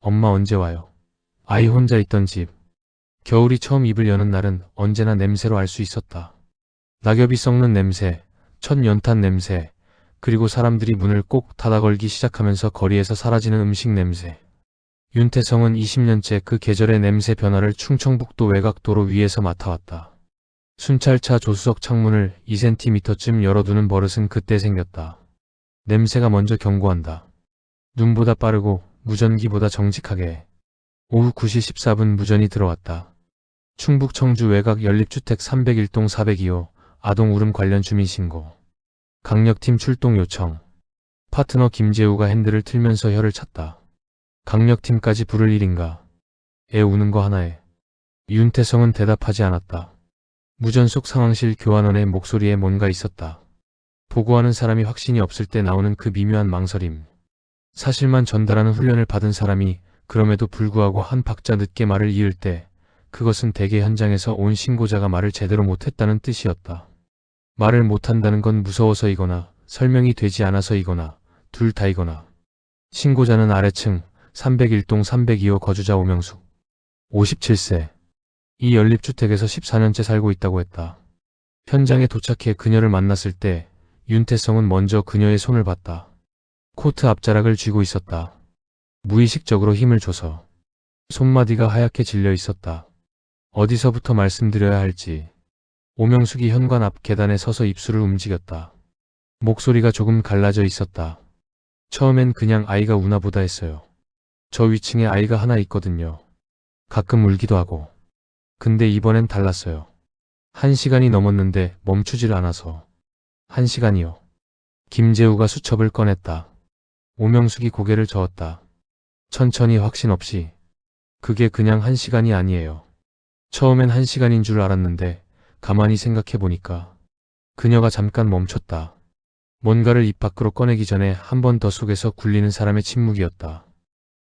엄마 언제 와요? 아이 혼자 있던 집. 겨울이 처음 입을 여는 날은 언제나 냄새로 알 수 있었다. 낙엽이 썩는 냄새, 첫 연탄 냄새, 그리고 사람들이 문을 꼭 닫아 걸기 시작하면서 거리에서 사라지는 음식 냄새. 윤태성은 20년째 그 계절의 냄새 변화를 충청북도 외곽도로 위에서 맡아왔다. 순찰차 조수석 창문을 2cm쯤 열어두는 버릇은 그때 생겼다. 냄새가 먼저 경고한다. 눈보다 빠르고 무전기보다 정직하게. 오후 9시 14분 무전이 들어왔다. 충북 청주 외곽 연립주택 301동 402호 아동 울음 관련 주민신고. 강력팀 출동 요청. 파트너 김재우가 핸들을 틀면서 혀를 찼다. 강력팀까지 부를 일인가. 애 우는 거 하나에. 윤태성은 대답하지 않았다. 무전 속 상황실 교환원의 목소리에 뭔가 있었다. 보고하는 사람이 확신이 없을 때 나오는 그 미묘한 망설임. 사실만 전달하는 훈련을 받은 사람이 그럼에도 불구하고 한 박자 늦게 말을 이을 때 그것은 대개 현장에서 온 신고자가 말을 제대로 못했다는 뜻이었다. 말을 못한다는 건 무서워서이거나 설명이 되지 않아서이거나 둘 다이거나. 신고자는 아래층 301동 302호 거주자 오명숙. 57세. 이 연립주택에서 14년째 살고 있다고 했다. 현장에 도착해 그녀를 만났을 때 윤태성은 먼저 그녀의 손을 봤다. 코트 앞자락을 쥐고 있었다. 무의식적으로 힘을 줘서. 손마디가 하얗게 질려 있었다. 어디서부터 말씀드려야 할지. 오명숙이 현관 앞 계단에 서서 입술을 움직였다. 목소리가 조금 갈라져 있었다. 처음엔 그냥 아이가 우나 보다 했어요. 저 위층에 아이가 하나 있거든요. 가끔 울기도 하고. 근데 이번엔 달랐어요. 1시간이 넘었는데 멈추질 않아서. 1시간이요. 김재우가 수첩을 꺼냈다. 오명숙이 고개를 저었다. 천천히 확신 없이. 그게 그냥 1시간이 아니에요. 처음엔 1시간인 줄 알았는데 가만히 생각해보니까. 그녀가 잠깐 멈췄다. 뭔가를 입 밖으로 꺼내기 전에 한 번 더 속에서 굴리는 사람의 침묵이었다.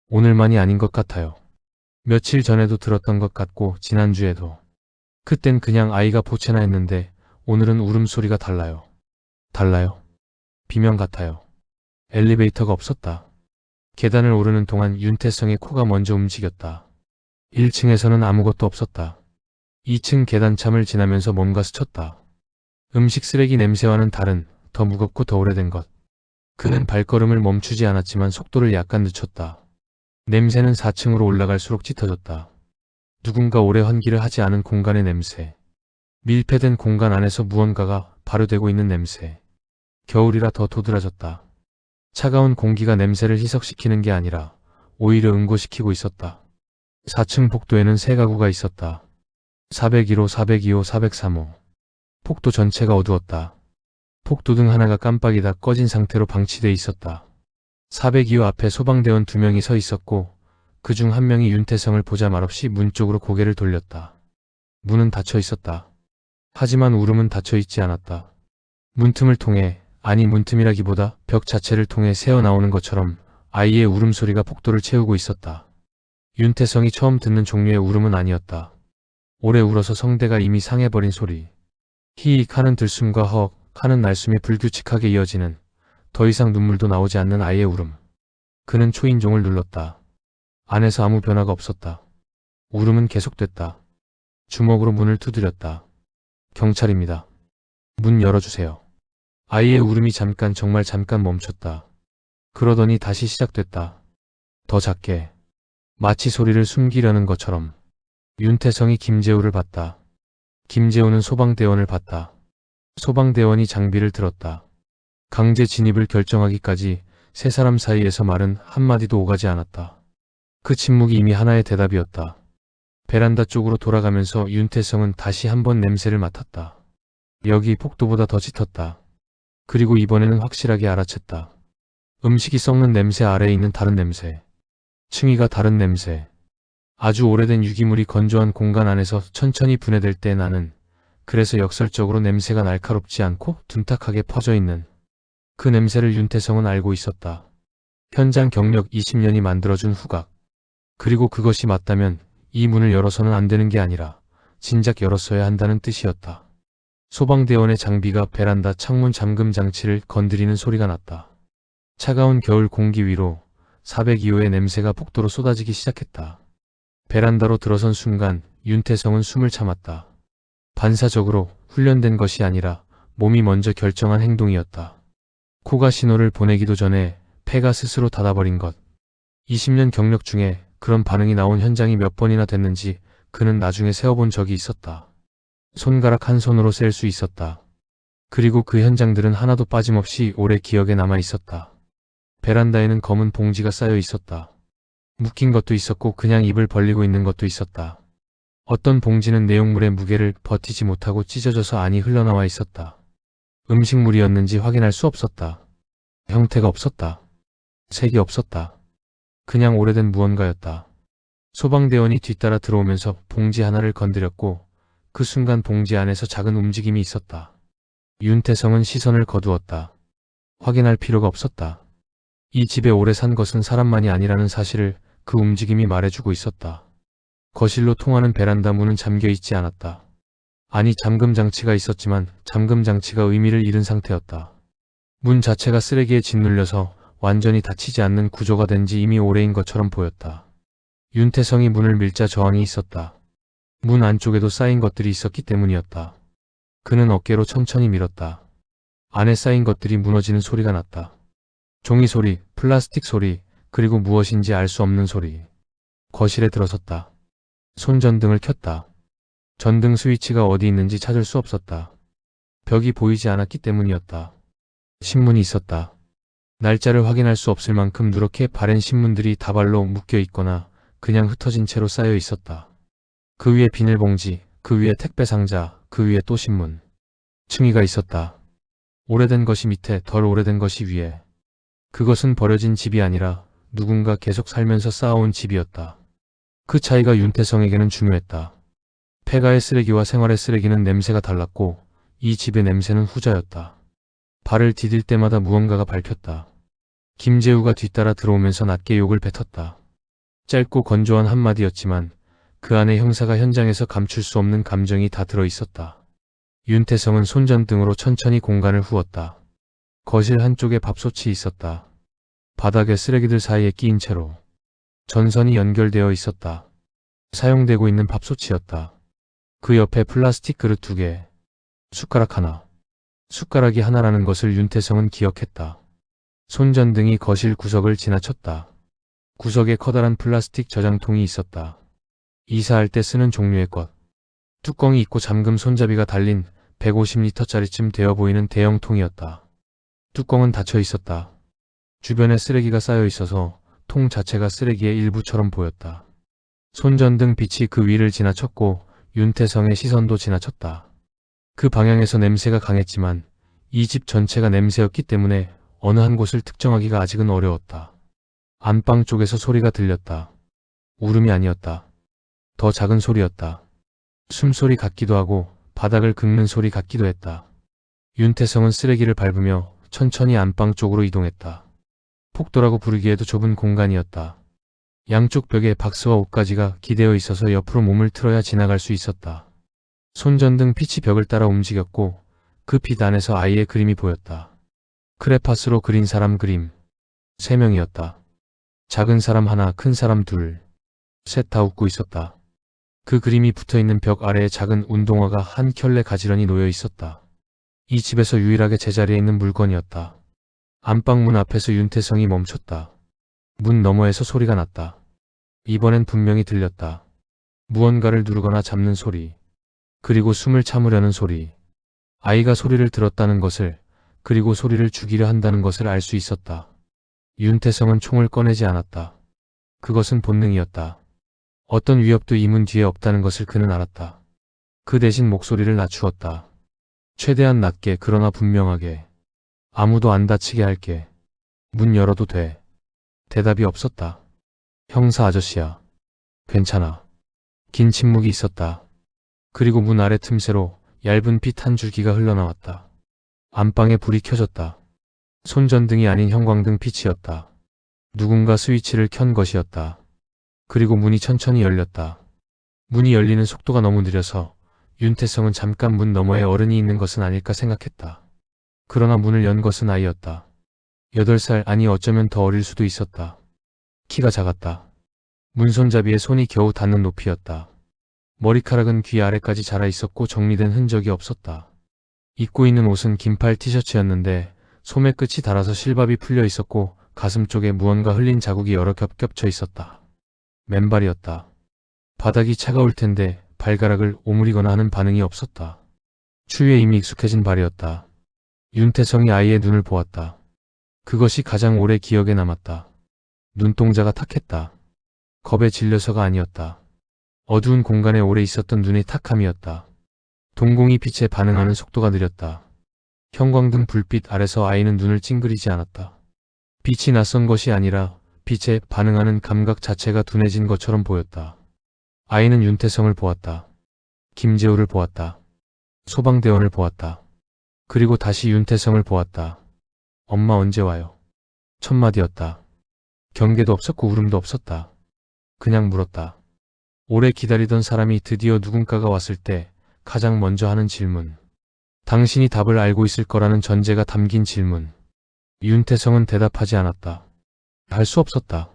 오늘만이 아닌 것 같아요. 며칠 전에도 들었던 것 같고 지난주에도. 그땐 그냥 아이가 보채나 했는데 오늘은 울음소리가 달라요. 달라요. 비명 같아요. 엘리베이터가 없었다. 계단을 오르는 동안 윤태성의 코가 먼저 움직였다. 1층에서는 아무것도 없었다. 2층 계단참을 지나면서 뭔가 스쳤다. 음식 쓰레기 냄새와는 다른 더 무겁고 더 오래된 것. 그는 발걸음을 멈추지 않았지만 속도를 약간 늦췄다. 냄새는 4층으로 올라갈수록 짙어졌다. 누군가 오래 환기를 하지 않은 공간의 냄새. 밀폐된 공간 안에서 무언가가 발효되고 있는 냄새. 겨울이라 더 도드라졌다. 차가운 공기가 냄새를 희석시키는 게 아니라 오히려 응고시키고 있었다. 4층 복도에는 세 가구가 있었다. 401호, 402호, 403호. 복도 전체가 어두웠다. 복도등 하나가 깜빡이다 꺼진 상태로 방치돼 있었다. 402호 앞에 소방대원 2명이 서 있었고 그 중 한 명이 윤태성을 보자 말없이 문 쪽으로 고개를 돌렸다. 문은 닫혀 있었다. 하지만 울음은 닫혀 있지 않았다. 문틈을 통해, 아니 문틈이라기보다 벽 자체를 통해 새어나오는 것처럼 아이의 울음소리가 복도를 채우고 있었다. 윤태성이 처음 듣는 종류의 울음은 아니었다. 오래 울어서 성대가 이미 상해버린 소리. 히익 하는 들숨과 헉 하는 날숨이 불규칙하게 이어지는, 더 이상 눈물도 나오지 않는 아이의 울음. 그는 초인종을 눌렀다. 안에서 아무 변화가 없었다. 울음은 계속됐다. 주먹으로 문을 두드렸다. 경찰입니다. 문 열어주세요. 아이의 울음이 잠깐, 정말 잠깐 멈췄다. 그러더니 다시 시작됐다. 더 작게. 마치 소리를 숨기려는 것처럼. 윤태성이 김재우를 봤다. 김재우는 소방대원을 봤다. 소방대원이 장비를 들었다. 강제 진입을 결정하기까지 세 사람 사이에서 말은 한마디도 오가지 않았다. 그 침묵이 이미 하나의 대답이었다. 베란다 쪽으로 돌아가면서 윤태성은 다시 한번 냄새를 맡았다. 여기 복도보다 더 짙었다. 그리고 이번에는 확실하게 알아챘다. 음식이 썩는 냄새 아래에 있는 다른 냄새. 층위가 다른 냄새. 아주 오래된 유기물이 건조한 공간 안에서 천천히 분해될 때 나는, 그래서 역설적으로 냄새가 날카롭지 않고 둔탁하게 퍼져있는 그 냄새를 윤태성은 알고 있었다. 현장 경력 20년이 만들어준 후각. 그리고 그것이 맞다면 이 문을 열어서는 안 되는 게 아니라 진작 열었어야 한다는 뜻이었다. 소방대원의 장비가 베란다 창문 잠금 장치를 건드리는 소리가 났다. 차가운 겨울 공기 위로 402호의 냄새가 폭도로 쏟아지기 시작했다. 베란다로 들어선 순간 윤태성은 숨을 참았다. 반사적으로 훈련된 것이 아니라 몸이 먼저 결정한 행동이었다. 코가 신호를 보내기도 전에 폐가 스스로 닫아버린 것. 20년 경력 중에 그런 반응이 나온 현장이 몇 번이나 됐는지 그는 나중에 세어본 적이 있었다. 손가락 한 손으로 셀 수 있었다. 그리고 그 현장들은 하나도 빠짐없이 오래 기억에 남아 있었다. 베란다에는 검은 봉지가 쌓여 있었다. 묶인 것도 있었고 그냥 입을 벌리고 있는 것도 있었다. 어떤 봉지는 내용물의 무게를 버티지 못하고 찢어져서 안이 흘러나와 있었다. 음식물이었는지 확인할 수 없었다. 형태가 없었다. 색이 없었다. 그냥 오래된 무언가였다. 소방대원이 뒤따라 들어오면서 봉지 하나를 건드렸고 그 순간 봉지 안에서 작은 움직임이 있었다. 윤태성은 시선을 거두었다. 확인할 필요가 없었다. 이 집에 오래 산 것은 사람만이 아니라는 사실을 그 움직임이 말해주고 있었다. 거실로 통하는 베란다 문은 잠겨 있지 않았다. 아니, 잠금 장치가 있었지만 잠금 장치가 의미를 잃은 상태였다. 문 자체가 쓰레기에 짓눌려서 완전히 닫히지 않는 구조가 된 지 이미 오래인 것처럼 보였다. 윤태성이 문을 밀자 저항이 있었다. 문 안쪽에도 쌓인 것들이 있었기 때문이었다. 그는 어깨로 천천히 밀었다. 안에 쌓인 것들이 무너지는 소리가 났다. 종이 소리, 플라스틱 소리, 그리고 무엇인지 알 수 없는 소리. 거실에 들어섰다. 손전등을 켰다. 전등 스위치가 어디 있는지 찾을 수 없었다. 벽이 보이지 않았기 때문이었다. 신문이 있었다. 날짜를 확인할 수 없을 만큼 누렇게 바랜 신문들이 다발로 묶여 있거나 그냥 흩어진 채로 쌓여 있었다. 그 위에 비닐봉지, 그 위에 택배 상자, 그 위에 또 신문. 층위가 있었다. 오래된 것이 밑에, 덜 오래된 것이 위에. 그것은 버려진 집이 아니라 누군가 계속 살면서 쌓아온 집이었다. 그 차이가 윤태성에게는 중요했다. 폐가의 쓰레기와 생활의 쓰레기는 냄새가 달랐고 이 집의 냄새는 후자였다. 발을 디딜 때마다 무언가가 밟혔다. 김재우가 뒤따라 들어오면서 낮게 욕을 뱉었다. 짧고 건조한 한마디였지만 그 안에 형사가 현장에서 감출 수 없는 감정이 다 들어있었다. 윤태성은 손전등으로 천천히 공간을 후었다. 거실 한쪽에 밥솥이 있었다. 바닥에 쓰레기들 사이에 끼인 채로. 전선이 연결되어 있었다. 사용되고 있는 밥솥이었다. 그 옆에 플라스틱 그릇 2개, 숟가락 하나. 숟가락이 하나라는 것을 윤태성은 기억했다. 손전등이 거실 구석을 지나쳤다. 구석에 커다란 플라스틱 저장통이 있었다. 이사할 때 쓰는 종류의 것. 뚜껑이 있고 잠금 손잡이가 달린 150리터짜리쯤 되어 보이는 대형 통이었다. 뚜껑은 닫혀 있었다. 주변에 쓰레기가 쌓여 있어서 통 자체가 쓰레기의 일부처럼 보였다. 손전등 빛이 그 위를 지나쳤고 윤태성의 시선도 지나쳤다. 그 방향에서 냄새가 강했지만 이 집 전체가 냄새였기 때문에 어느 한 곳을 특정하기가 아직은 어려웠다. 안방 쪽에서 소리가 들렸다. 울음이 아니었다. 더 작은 소리였다. 숨소리 같기도 하고 바닥을 긁는 소리 같기도 했다. 윤태성은 쓰레기를 밟으며 천천히 안방 쪽으로 이동했다. 폭도라고 부르기에도 좁은 공간이었다. 양쪽 벽에 박스와 옷가지가 기대어 있어서 옆으로 몸을 틀어야 지나갈 수 있었다. 손전등 빛이 벽을 따라 움직였고 그 빛 안에서 아이의 그림이 보였다. 크레파스로 그린 사람 그림. 3명이었다. 작은 사람 하나, 큰 사람 둘. 셋 다 웃고 있었다. 그 그림이 붙어있는 벽 아래에 작은 운동화가 한 켤레 가지런히 놓여 있었다. 이 집에서 유일하게 제자리에 있는 물건이었다. 안방 문 앞에서 윤태성이 멈췄다. 문 너머에서 소리가 났다. 이번엔 분명히 들렸다. 무언가를 누르거나 잡는 소리. 그리고 숨을 참으려는 소리. 아이가 소리를 들었다는 것을, 그리고 소리를 죽이려 한다는 것을 알 수 있었다. 윤태성은 총을 꺼내지 않았다. 그것은 본능이었다. 어떤 위협도 이 문 뒤에 없다는 것을 그는 알았다. 그 대신 목소리를 낮추었다. 최대한 낮게, 그러나 분명하게. 아무도 안 다치게 할게. 문 열어도 돼. 대답이 없었다. 형사 아저씨야. 괜찮아. 긴 침묵이 있었다. 그리고 문 아래 틈새로 얇은 빛 한 줄기가 흘러나왔다. 안방에 불이 켜졌다. 손전등이 아닌 형광등 빛이었다. 누군가 스위치를 켠 것이었다. 그리고 문이 천천히 열렸다. 문이 열리는 속도가 너무 느려서 윤태성은 잠깐 문 너머에 어른이 있는 것은 아닐까 생각했다. 그러나 문을 연 것은 아이였다. 8살, 아니 어쩌면 더 어릴 수도 있었다. 키가 작았다. 문손잡이에 손이 겨우 닿는 높이였다. 머리카락은 귀 아래까지 자라 있었고 정리된 흔적이 없었다. 입고 있는 옷은 긴팔 티셔츠였는데 소매 끝이 닳아서 실밥이 풀려 있었고 가슴 쪽에 무언가 흘린 자국이 여러 겹 겹쳐 있었다. 맨발이었다. 바닥이 차가울 텐데 발가락을 오므리거나 하는 반응이 없었다. 추위에 이미 익숙해진 발이었다. 윤태성이 아이의 눈을 보았다. 그것이 가장 오래 기억에 남았다. 눈동자가 탁했다. 겁에 질려서가 아니었다. 어두운 공간에 오래 있었던 눈의 탁함이었다. 동공이 빛에 반응하는 속도가 느렸다. 형광등 불빛 아래서 아이는 눈을 찡그리지 않았다. 빛이 낯선 것이 아니라 빛에 반응하는 감각 자체가 둔해진 것처럼 보였다. 아이는 윤태성을 보았다. 김재우를 보았다. 소방대원을 보았다. 그리고 다시 윤태성을 보았다. 엄마 언제 와요? 첫 마디였다. 경계도 없었고 울음도 없었다. 그냥 물었다. 오래 기다리던 사람이 드디어 누군가가 왔을 때 가장 먼저 하는 질문. 당신이 답을 알고 있을 거라는 전제가 담긴 질문. 윤태성은 대답하지 않았다. 할 수 없었다.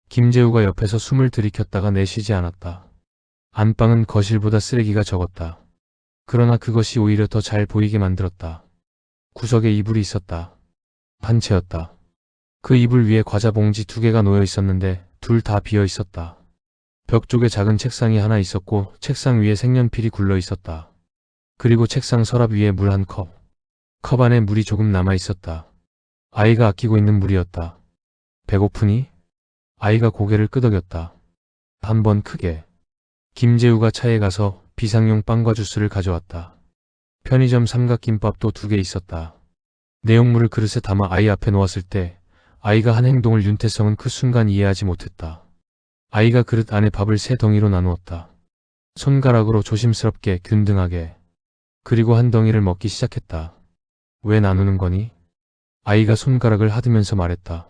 김재우가 옆에서 숨을 들이켰다가 내쉬지 않았다. 안방은 거실보다 쓰레기가 적었다. 그러나 그것이 오히려 더 잘 보이게 만들었다. 구석에 이불이 있었다. 한 채였다. 그 이불 위에 과자 봉지 2개가 놓여 있었는데 둘 다 비어 있었다. 벽 쪽에 작은 책상이 하나 있었고 책상 위에 색연필이 굴러 있었다. 그리고 책상 서랍 위에 물 한 컵. 컵 안에 물이 조금 남아 있었다. 아이가 아끼고 있는 물이었다. 배고프니? 아이가 고개를 끄덕였다. 한 번 크게. 김재우가 차에 가서 비상용 빵과 주스를 가져왔다. 편의점 삼각김밥도 2개 있었다. 내용물을 그릇에 담아 아이 앞에 놓았을 때 아이가 한 행동을 윤태성은 그 순간 이해하지 못했다. 아이가 그릇 안에 밥을 3덩이로 나누었다. 손가락으로 조심스럽게 균등하게. 그리고 한 덩이를 먹기 시작했다. 왜 나누는 거니? 아이가 손가락을 하드면서 말했다.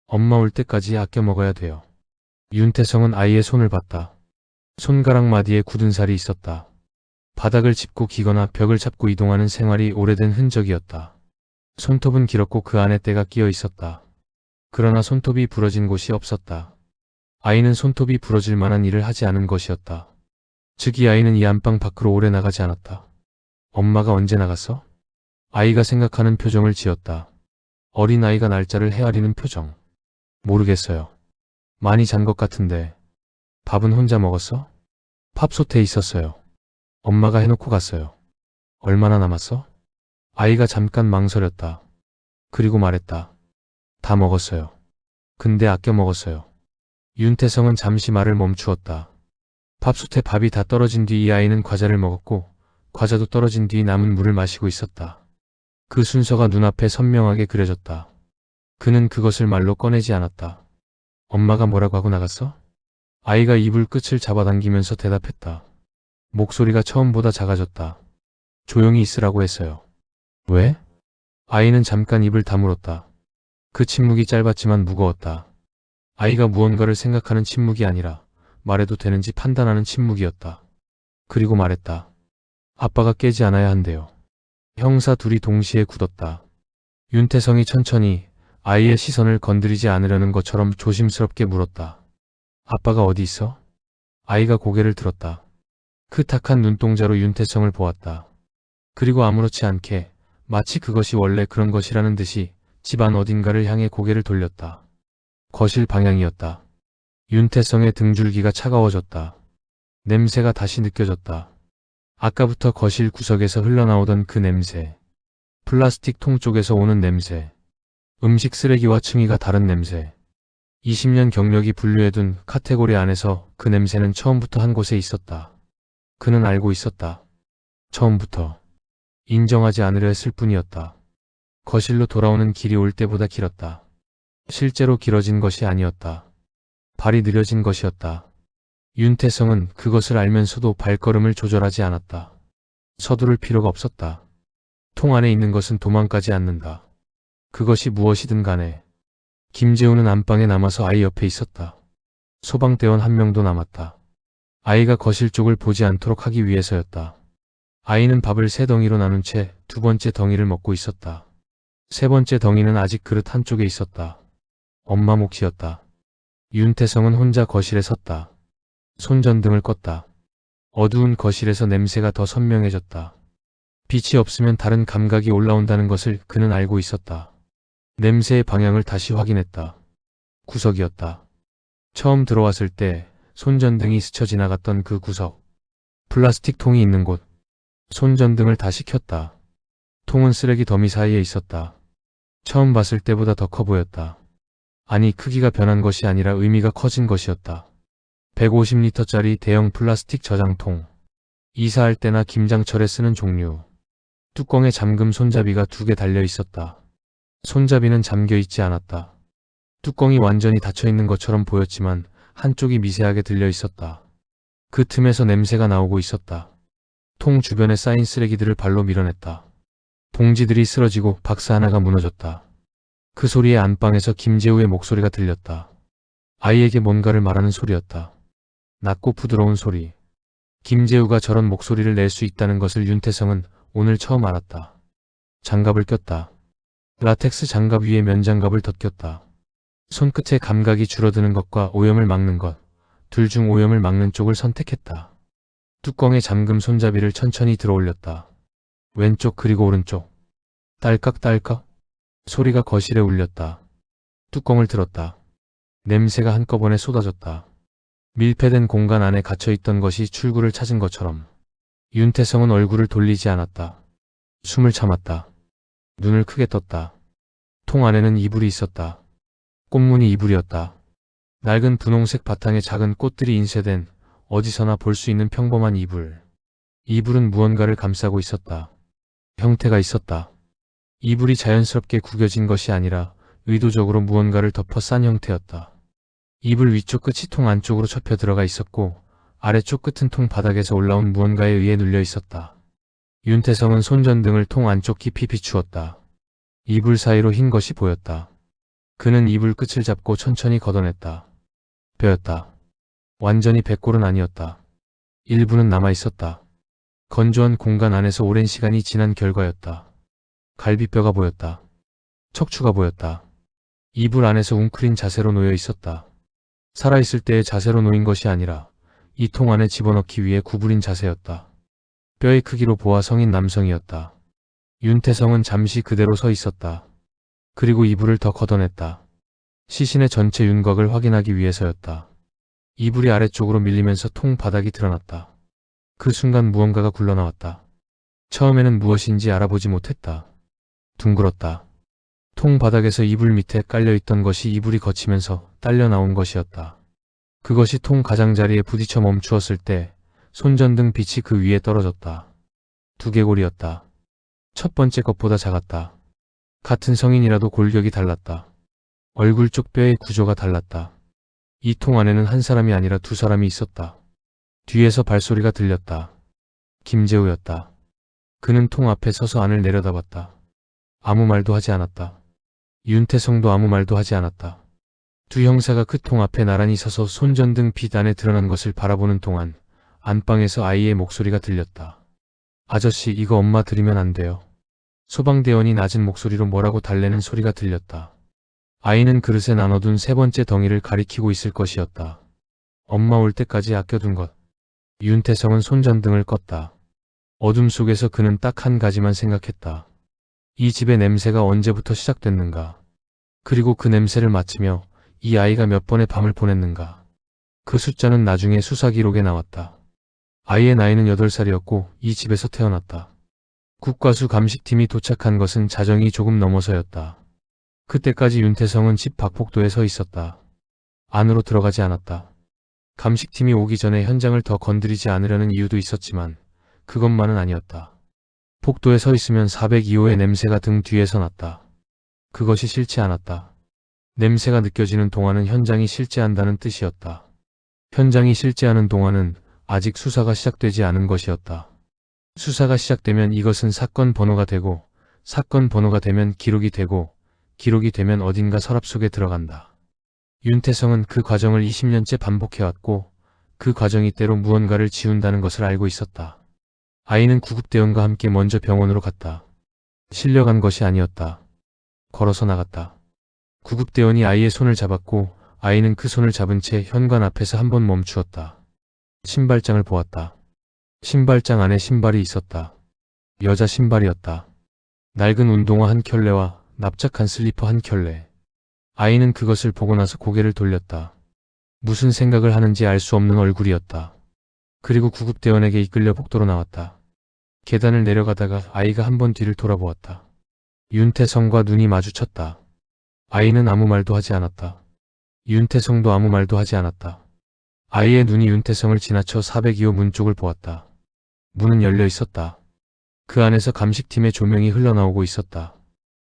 엄마 올 때까지 아껴 먹어야 돼요. 윤태성은 아이의 손을 봤다. 손가락 마디에 굳은 살이 있었다. 바닥을 짚고 기거나 벽을 잡고 이동하는 생활이 오래된 흔적이었다. 손톱은 길었고 그 안에 때가 끼어 있었다. 그러나 손톱이 부러진 곳이 없었다. 아이는 손톱이 부러질 만한 일을 하지 않은 것이었다. 즉 이 아이는 이 안방 밖으로 오래 나가지 않았다. 엄마가 언제 나갔어? 아이가 생각하는 표정을 지었다. 어린아이가 날짜를 헤아리는 표정. 모르겠어요. 많이 잔 것 같은데. 밥은 혼자 먹었어? 팝솥에 있었어요. 엄마가 해놓고 갔어요. 얼마나 남았어? 아이가 잠깐 망설였다. 그리고 말했다. 다 먹었어요. 근데 아껴 먹었어요. 윤태성은 잠시 말을 멈추었다. 밥솥에 밥이 다 떨어진 뒤 이 아이는 과자를 먹었고 과자도 떨어진 뒤 남은 물을 마시고 있었다. 그 순서가 눈앞에 선명하게 그려졌다. 그는 그것을 말로 꺼내지 않았다. 엄마가 뭐라고 하고 나갔어? 아이가 이불 끝을 잡아당기면서 대답했다. 목소리가 처음보다 작아졌다. 조용히 있으라고 했어요. 왜? 아이는 잠깐 입을 다물었다. 그 침묵이 짧았지만 무거웠다. 아이가 무언가를 생각하는 침묵이 아니라 말해도 되는지 판단하는 침묵이었다. 그리고 말했다. 아빠가 깨지 않아야 한대요. 형사 둘이 동시에 굳었다. 윤태성이 천천히 아이의 시선을 건드리지 않으려는 것처럼 조심스럽게 물었다. 아빠가 어디 있어? 아이가 고개를 들었다. 그 탁한 눈동자로 윤태성을 보았다. 그리고 아무렇지 않게 마치 그것이 원래 그런 것이라는 듯이 집안 어딘가를 향해 고개를 돌렸다. 거실 방향이었다. 윤태성의 등줄기가 차가워졌다. 냄새가 다시 느껴졌다. 아까부터 거실 구석에서 흘러나오던 그 냄새. 플라스틱 통 쪽에서 오는 냄새. 음식 쓰레기와 층위가 다른 냄새. 20년 경력이 분류해둔 카테고리 안에서 그 냄새는 처음부터 한 곳에 있었다. 그는 알고 있었다. 처음부터. 인정하지 않으려 했을 뿐이었다. 거실로 돌아오는 길이 올 때보다 길었다. 실제로 길어진 것이 아니었다. 발이 느려진 것이었다. 윤태성은 그것을 알면서도 발걸음을 조절하지 않았다. 서두를 필요가 없었다. 통 안에 있는 것은 도망가지 않는다. 그것이 무엇이든 간에. 김재우는 안방에 남아서 아이 옆에 있었다. 소방대원 한 명도 남았다. 아이가 거실 쪽을 보지 않도록 하기 위해서였다. 아이는 밥을 3덩이로 나눈 채 2번째 덩이를 먹고 있었다. 3번째 덩이는 아직 그릇 한쪽에 있었다. 엄마 몫이었다. 윤태성은 혼자 거실에 섰다. 손전등을 껐다. 어두운 거실에서 냄새가 더 선명해졌다. 빛이 없으면 다른 감각이 올라온다는 것을 그는 알고 있었다. 냄새의 방향을 다시 확인했다. 구석이었다. 처음 들어왔을 때 손전등이 스쳐 지나갔던 그 구석. 플라스틱 통이 있는 곳. 손전등을 다시 켰다. 통은 쓰레기 더미 사이에 있었다. 처음 봤을 때보다 더 커 보였다. 아니, 크기가 변한 것이 아니라 의미가 커진 것이었다. 150리터짜리 대형 플라스틱 저장통. 이사할 때나 김장철에 쓰는 종류. 뚜껑에 잠금 손잡이가 2개 달려 있었다. 손잡이는 잠겨 있지 않았다. 뚜껑이 완전히 닫혀 있는 것처럼 보였지만 한쪽이 미세하게 들려 있었다. 그 틈에서 냄새가 나오고 있었다. 통 주변에 쌓인 쓰레기들을 발로 밀어냈다. 봉지들이 쓰러지고 박스 하나가 무너졌다. 그 소리에 안방에서 김재우의 목소리가 들렸다. 아이에게 뭔가를 말하는 소리였다. 낮고 부드러운 소리. 김재우가 저런 목소리를 낼 수 있다는 것을 윤태성은 오늘 처음 알았다. 장갑을 꼈다. 라텍스 장갑 위에 면장갑을 덧꼈다. 손끝의 감각이 줄어드는 것과 오염을 막는 것, 둘 중 오염을 막는 쪽을 선택했다. 뚜껑에 잠금 손잡이를 천천히 들어올렸다. 왼쪽 그리고 오른쪽. 딸깍딸깍 소리가 거실에 울렸다. 뚜껑을 들었다. 냄새가 한꺼번에 쏟아졌다. 밀폐된 공간 안에 갇혀있던 것이 출구를 찾은 것처럼. 윤태성은 얼굴을 돌리지 않았다. 숨을 참았다. 눈을 크게 떴다. 통 안에는 이불이 있었다. 꽃무늬 이불이었다. 낡은 분홍색 바탕에 작은 꽃들이 인쇄된 어디서나 볼 수 있는 평범한 이불. 이불은 무언가를 감싸고 있었다. 형태가 있었다. 이불이 자연스럽게 구겨진 것이 아니라 의도적으로 무언가를 덮어 싼 형태였다. 이불 위쪽 끝이 통 안쪽으로 접혀 들어가 있었고 아래쪽 끝은 통 바닥에서 올라온 무언가에 의해 눌려 있었다. 윤태성은 손전등을 통 안쪽 깊이 비추었다. 이불 사이로 흰 것이 보였다. 그는 이불 끝을 잡고 천천히 걷어냈다. 뼈였다. 완전히 백골은 아니었다. 일부는 남아있었다. 건조한 공간 안에서 오랜 시간이 지난 결과였다. 갈비뼈가 보였다. 척추가 보였다. 이불 안에서 웅크린 자세로 놓여 있었다. 살아있을 때의 자세로 놓인 것이 아니라 이 통 안에 집어넣기 위해 구부린 자세였다. 뼈의 크기로 보아 성인 남성이었다. 윤태성은 잠시 그대로 서 있었다. 그리고 이불을 더 걷어냈다. 시신의 전체 윤곽을 확인하기 위해서였다. 이불이 아래쪽으로 밀리면서 통 바닥이 드러났다. 그 순간 무언가가 굴러나왔다. 처음에는 무엇인지 알아보지 못했다. 둥글었다. 통 바닥에서 이불 밑에 깔려있던 것이 이불이 걷히면서 딸려 나온 것이었다. 그것이 통 가장자리에 부딪혀 멈추었을 때 손전등 빛이 그 위에 떨어졌다. 두개골이었다. 첫 번째 것보다 작았다. 같은 성인이라도 골격이 달랐다. 얼굴 쪽 뼈의 구조가 달랐다. 이 통 안에는 한 사람이 아니라 2사람이 있었다. 뒤에서 발소리가 들렸다. 김재우였다. 그는 통 앞에 서서 안을 내려다봤다. 아무 말도 하지 않았다. 윤태성도 아무 말도 하지 않았다. 두 형사가 그 통 앞에 나란히 서서 손전등 빛 안에 드러난 것을 바라보는 동안 안방에서 아이의 목소리가 들렸다. 아저씨, 이거 엄마 드리면 안 돼요. 소방대원이 낮은 목소리로 뭐라고 달래는 소리가 들렸다. 아이는 그릇에 나눠둔 3번째 덩이를 가리키고 있을 것이었다. 엄마 올 때까지 아껴둔 것. 윤태성은 손전등을 껐다. 어둠 속에서 그는 딱 한 가지만 생각했다. 이 집의 냄새가 언제부터 시작됐는가. 그리고 그 냄새를 맡으며 이 아이가 몇 번의 밤을 보냈는가. 그 숫자는 나중에 수사 기록에 나왔다. 아이의 나이는 8살이었고 이 집에서 태어났다. 국과수 감식팀이 도착한 것은 자정이 조금 넘어서였다. 그때까지 윤태성은 집 밖복도에 서 있었다. 안으로 들어가지 않았다. 감식팀이 오기 전에 현장을 더 건드리지 않으려는 이유도 있었지만 그것만은 아니었다. 복도에 서 있으면 402호의 냄새가 등 뒤에서 났다. 그것이 싫지 않았다. 냄새가 느껴지는 동안은 현장이 실제한다는 뜻이었다. 현장이 실제하는 동안은 아직 수사가 시작되지 않은 것이었다. 수사가 시작되면 이것은 사건 번호가 되고, 사건 번호가 되면 기록이 되고, 기록이 되면 어딘가 서랍 속에 들어간다. 윤태성은 그 과정을 20년째 반복해왔고 그 과정이 때로 무언가를 지운다는 것을 알고 있었다. 아이는 구급대원과 함께 먼저 병원으로 갔다. 실려간 것이 아니었다. 걸어서 나갔다. 구급대원이 아이의 손을 잡았고 아이는 그 손을 잡은 채 현관 앞에서 한번 멈추었다. 신발장을 보았다. 신발장 안에 신발이 있었다. 여자 신발이었다. 낡은 운동화 한 켤레와 납작한 슬리퍼 한 켤레. 아이는 그것을 보고 나서 고개를 돌렸다. 무슨 생각을 하는지 알 수 없는 얼굴이었다. 그리고 구급대원에게 이끌려 복도로 나왔다. 계단을 내려가다가 아이가 한번 뒤를 돌아보았다. 윤태성과 눈이 마주쳤다. 아이는 아무 말도 하지 않았다. 윤태성도 아무 말도 하지 않았다. 아이의 눈이 윤태성을 지나쳐 402호 문 쪽을 보았다. 문은 열려 있었다. 그 안에서 감식팀의 조명이 흘러나오고 있었다.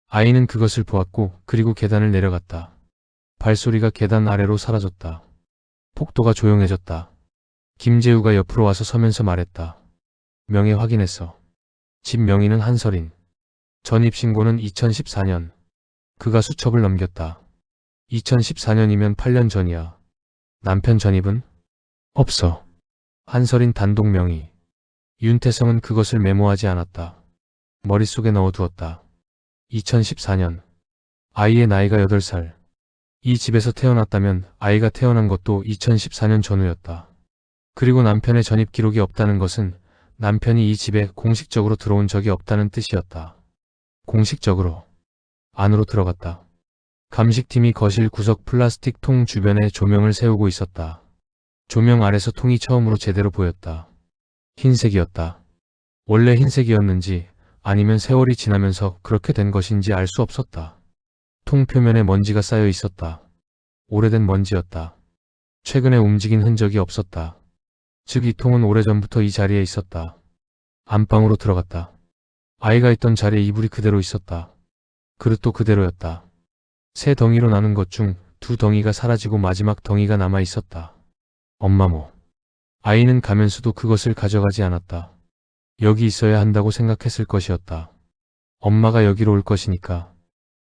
아이는 그것을 보았고 그리고 계단을 내려갔다. 발소리가 계단 아래로 사라졌다. 복도가 조용해졌다. 김재우가 옆으로 와서 서면서 말했다. 명예 확인했어. 집 명의는 한설인. 전입신고는 2014년. 그가 수첩을 넘겼다. 2014년이면 8년 전이야. 남편 전입은? 없어. 한설인 단독 명의. 윤태성은 그것을 메모하지 않았다. 머릿속에 넣어두었다. 2014년. 아이의 나이가 8살. 이 집에서 태어났다면 아이가 태어난 것도 2014년 전후였다. 그리고 남편의 전입 기록이 없다는 것은 남편이 이 집에 공식적으로 들어온 적이 없다는 뜻이었다. 공식적으로. 안으로 들어갔다. 감식팀이 거실 구석 플라스틱 통 주변에 조명을 세우고 있었다. 조명 아래서 통이 처음으로 제대로 보였다. 흰색이었다. 원래 흰색이었는지 아니면 세월이 지나면서 그렇게 된 것인지 알 수 없었다. 통 표면에 먼지가 쌓여 있었다. 오래된 먼지였다. 최근에 움직인 흔적이 없었다. 즉 이 통은 오래전부터 이 자리에 있었다. 안방으로 들어갔다. 아이가 있던 자리에 이불이 그대로 있었다. 그릇도 그대로였다. 세 덩이로 나눈 것 중 두 덩이가 사라지고 마지막 덩이가 남아 있었다. 엄마모. 아이는 가면서도 그것을 가져가지 않았다. 여기 있어야 한다고 생각했을 것이었다. 엄마가 여기로 올 것이니까.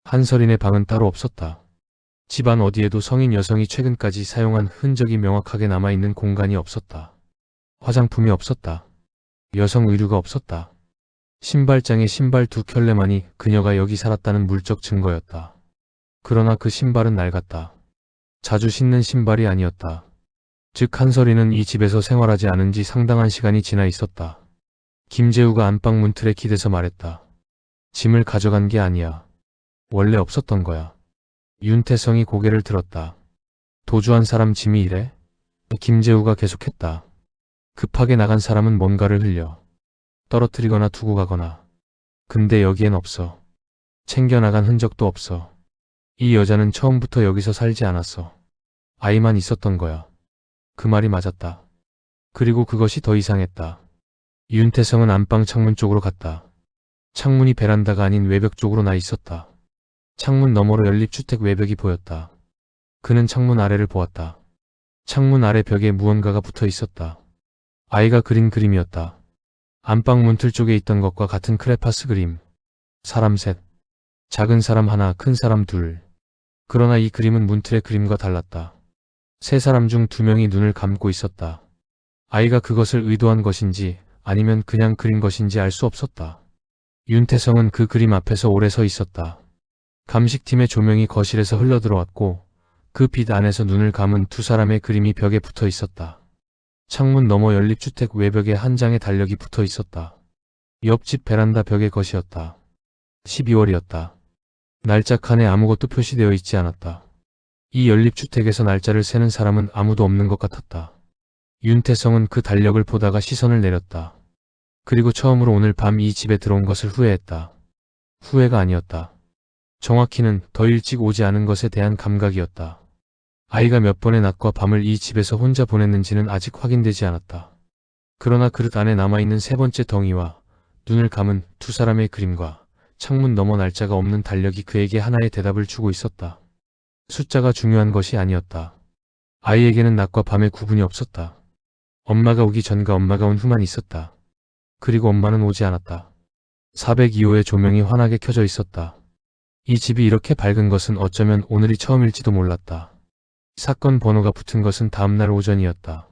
한설인의 방은 따로 없었다. 집안 어디에도 성인 여성이 최근까지 사용한 흔적이 명확하게 남아있는 공간이 없었다. 화장품이 없었다. 여성 의류가 없었다. 신발장에 신발 2켤레만이 그녀가 여기 살았다는 물적 증거였다. 그러나 그 신발은 낡았다. 자주 신는 신발이 아니었다. 즉 한설이는 이 집에서 생활하지 않은 지 상당한 시간이 지나 있었다. 김재우가 안방 문틀에 기대서 말했다. 짐을 가져간 게 아니야. 원래 없었던 거야. 윤태성이 고개를 들었다. 도주한 사람 짐이 이래? 김재우가 계속했다. 급하게 나간 사람은 뭔가를 흘려. 떨어뜨리거나 두고 가거나. 근데 여기엔 없어. 챙겨나간 흔적도 없어. 이 여자는 처음부터 여기서 살지 않았어. 아이만 있었던 거야. 그 말이 맞았다. 그리고 그것이 더 이상했다. 윤태성은 안방 창문 쪽으로 갔다. 창문이 베란다가 아닌 외벽 쪽으로 나 있었다. 창문 너머로 연립주택 외벽이 보였다. 그는 창문 아래를 보았다. 창문 아래 벽에 무언가가 붙어 있었다. 아이가 그린 그림이었다. 안방 문틀 쪽에 있던 것과 같은 크레파스 그림. 사람 셋. 작은 사람 하나, 큰 사람 둘. 그러나 이 그림은 문틀의 그림과 달랐다. 세 사람 중 2명이 눈을 감고 있었다. 아이가 그것을 의도한 것인지 아니면 그냥 그린 것인지 알 수 없었다. 윤태성은 그 그림 앞에서 오래 서 있었다. 감식팀의 조명이 거실에서 흘러들어왔고 그 빛 안에서 눈을 감은 2사람의 그림이 벽에 붙어 있었다. 창문 너머 연립주택 외벽에 한 장의 달력이 붙어 있었다. 옆집 베란다 벽의 것이었다. 12월이었다. 날짜 칸에 아무것도 표시되어 있지 않았다. 이 연립주택에서 날짜를 세는 사람은 아무도 없는 것 같았다. 윤태성은 그 달력을 보다가 시선을 내렸다. 그리고 처음으로 오늘 밤 이 집에 들어온 것을 후회했다. 후회가 아니었다. 정확히는 더 일찍 오지 않은 것에 대한 감각이었다. 아이가 몇 번의 낮과 밤을 이 집에서 혼자 보냈는지는 아직 확인되지 않았다. 그러나 그릇 안에 남아있는 세 번째 덩이와 눈을 감은 2사람의 그림과 창문 너머 날짜가 없는 달력이 그에게 하나의 대답을 주고 있었다. 숫자가 중요한 것이 아니었다. 아이에게는 낮과 밤의 구분이 없었다. 엄마가 오기 전과 엄마가 온 후만 있었다. 그리고 엄마는 오지 않았다. 402호의 조명이 환하게 켜져 있었다. 이 집이 이렇게 밝은 것은 어쩌면 오늘이 처음일지도 몰랐다. 사건 번호가 붙은 것은 다음날 오전이었다.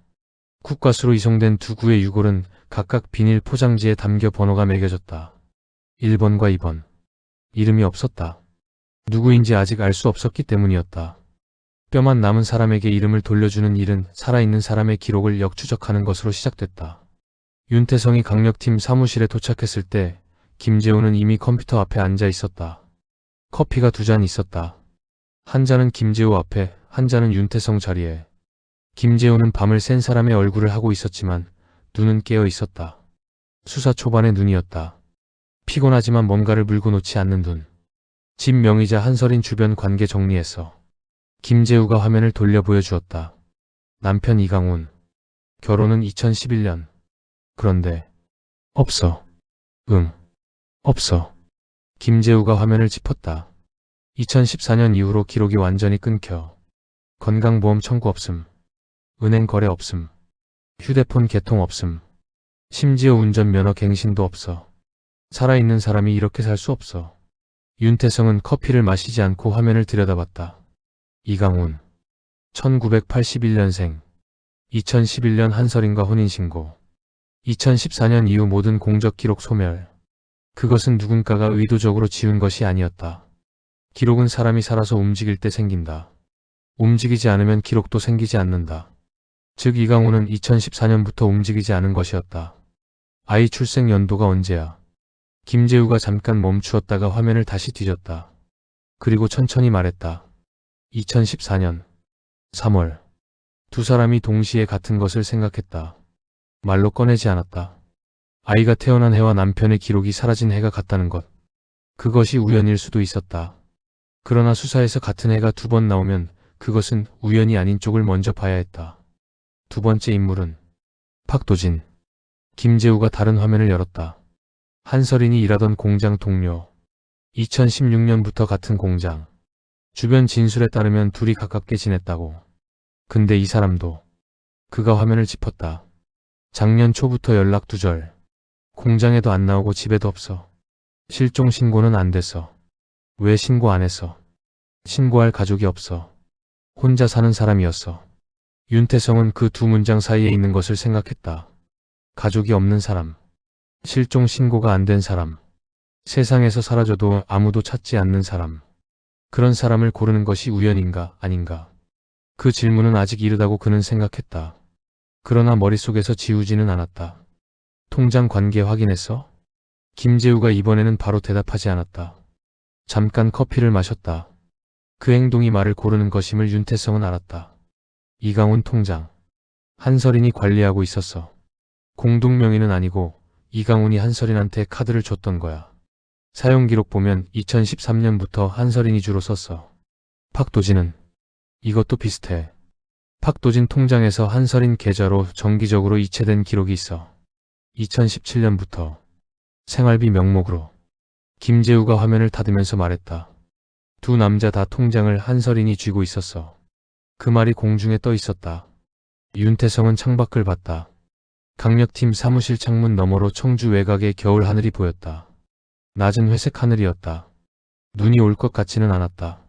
국과수로 이송된 2구의 유골은 각각 비닐 포장지에 담겨 번호가 매겨졌다. 1번과 2번. 이름이 없었다. 누구인지 아직 알 수 없었기 때문이었다. 뼈만 남은 사람에게 이름을 돌려주는 일은 살아있는 사람의 기록을 역추적하는 것으로 시작됐다. 윤태성이 강력팀 사무실에 도착했을 때 김재우는 이미 컴퓨터 앞에 앉아 있었다. 커피가 2잔 있었다. 한 잔은 김재우 앞에, 한 잔은 윤태성 자리에. 김재우는 밤을 샌 사람의 얼굴을 하고 있었지만 눈은 깨어 있었다. 수사 초반의 눈이었다. 피곤하지만 뭔가를 물고 놓지 않는 눈. 집 명의자 한설인 주변 관계 정리했어. 김재우가 화면을 돌려 보여주었다. 남편 이강훈. 결혼은 2011년. 그런데 없어. 없어. 김재우가 화면을 짚었다. 2014년 이후로 기록이 완전히 끊겨. 건강보험 청구 없음. 은행 거래 없음. 휴대폰 개통 없음. 심지어 운전면허 갱신도 없어. 살아있는 사람이 이렇게 살 수 없어. 윤태성은 커피를 마시지 않고 화면을 들여다봤다. 이강훈. 1981년생. 2011년 한설인과 혼인신고. 2014년 이후 모든 공적 기록 소멸. 그것은 누군가가 의도적으로 지운 것이 아니었다. 기록은 사람이 살아서 움직일 때 생긴다. 움직이지 않으면 기록도 생기지 않는다. 즉 이강훈은 2014년부터 움직이지 않은 것이었다. 아이 출생 연도가 언제야? 김재우가 잠깐 멈추었다가 화면을 다시 뒤졌다. 그리고 천천히 말했다. 2014년 3월. 두 사람이 동시에 같은 것을 생각했다. 말로 꺼내지 않았다. 아이가 태어난 해와 남편의 기록이 사라진 해가 같다는 것. 그것이 우연일 수도 있었다. 그러나 수사에서 같은 해가 2번 나오면 그것은 우연이 아닌 쪽을 먼저 봐야 했다. 두 번째 인물은 박도진. 김재우가 다른 화면을 열었다. 한설인이 일하던 공장 동료. 2016년부터 같은 공장. 주변 진술에 따르면 둘이 가깝게 지냈다고. 근데 이 사람도. 그가 화면을 짚었다. 작년 초부터 연락 두절. 공장에도 안 나오고 집에도 없어. 실종 신고는 안 됐어. 왜 신고 안 했어? 신고할 가족이 없어. 혼자 사는 사람이었어. 윤태성은 그 2문장 사이에 있는 것을 생각했다. 가족이 없는 사람. 실종 신고가 안 된 사람. 세상에서 사라져도 아무도 찾지 않는 사람. 그런 사람을 고르는 것이 우연인가 아닌가. 그 질문은 아직 이르다고 그는 생각했다. 그러나 머릿속에서 지우지는 않았다. 통장 관계 확인했어? 김재우가 이번에는 바로 대답하지 않았다. 잠깐 커피를 마셨다. 그 행동이 말을 고르는 것임을 윤태성은 알았다. 이강훈 통장. 한설인이 관리하고 있었어. 공동명의는 아니고 이강훈이 한설인한테 카드를 줬던 거야. 사용 기록 보면 2013년부터 한설인이 주로 썼어. 박도진은? 이것도 비슷해. 박도진 통장에서 한설인 계좌로 정기적으로 이체된 기록이 있어. 2017년부터. 생활비 명목으로. 김재우가 화면을 닫으면서 말했다. 두 남자 다 통장을 한설인이 쥐고 있었어. 그 말이 공중에 떠 있었다. 윤태성은 창밖을 봤다. 강력팀 사무실 창문 너머로 청주 외곽의 겨울 하늘이 보였다. 낮은 회색 하늘이었다. 눈이 올 것 같지는 않았다.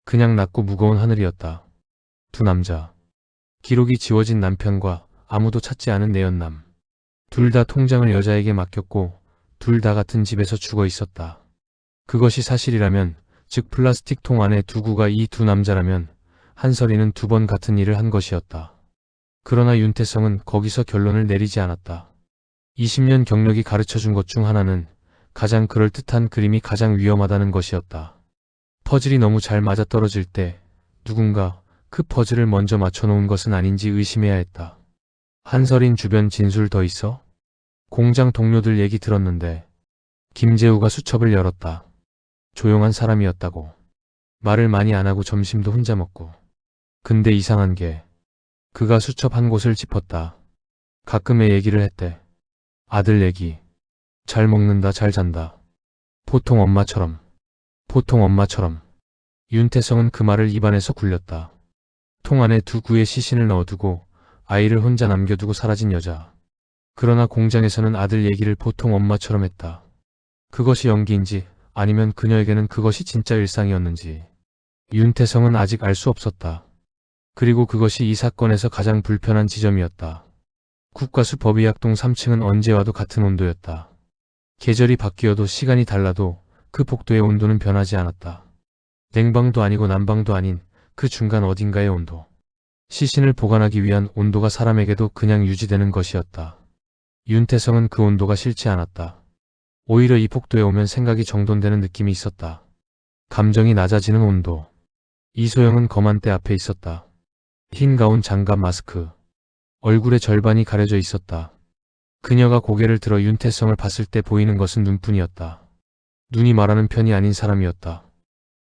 그냥 낮고 무거운 하늘이었다. 두 남자. 기록이 지워진 남편과 아무도 찾지 않은 내연남. 둘 다 통장을 여자에게 맡겼고 둘 다 같은 집에서 죽어 있었다. 그것이 사실이라면, 즉 플라스틱 통 안에 두구가 이 두 남자라면 한설이는 2번 같은 일을 한 것이었다. 그러나 윤태성은 거기서 결론을 내리지 않았다. 20년 경력이 가르쳐준 것 중 하나는 가장 그럴듯한 그림이 가장 위험하다는 것이었다. 퍼즐이 너무 잘 맞아떨어질 때 누군가 그 퍼즐을 먼저 맞춰놓은 것은 아닌지 의심해야 했다. 한설인 주변 진술 더 있어? 공장 동료들 얘기 들었는데. 김재우가 수첩을 열었다. 조용한 사람이었다고. 말을 많이 안 하고 점심도 혼자 먹고. 근데 이상한 게 그가 수첩 한 곳을 짚었다. 가끔의 얘기를 했대. 아들 얘기. 잘 먹는다, 잘 잔다. 보통 엄마처럼. 보통 엄마처럼. 윤태성은 그 말을 입안에서 굴렸다. 통 안에 두 구의 시신을 넣어두고 아이를 혼자 남겨두고 사라진 여자. 그러나 공장에서는 아들 얘기를 보통 엄마처럼 했다. 그것이 연기인지 아니면 그녀에게는 그것이 진짜 일상이었는지 윤태성은 아직 알 수 없었다. 그리고 그것이 이 사건에서 가장 불편한 지점이었다. 국가수 법의학동 3층은 언제 와도 같은 온도였다. 계절이 바뀌어도 시간이 달라도 그 복도의 온도는 변하지 않았다. 냉방도 아니고 난방도 아닌 그 중간 어딘가의 온도. 시신을 보관하기 위한 온도가 사람에게도 그냥 유지되는 것이었다. 윤태성은 그 온도가 싫지 않았다. 오히려 이 폭도에 오면 생각이 정돈되는 느낌이 있었다. 감정이 낮아지는 온도. 이소영은 검한 대 앞에 있었다. 흰 가운, 장갑, 마스크. 얼굴의 절반이 가려져 있었다. 그녀가 고개를 들어 윤태성을 봤을 때 보이는 것은 눈뿐이었다. 눈이 말하는 편이 아닌 사람이었다.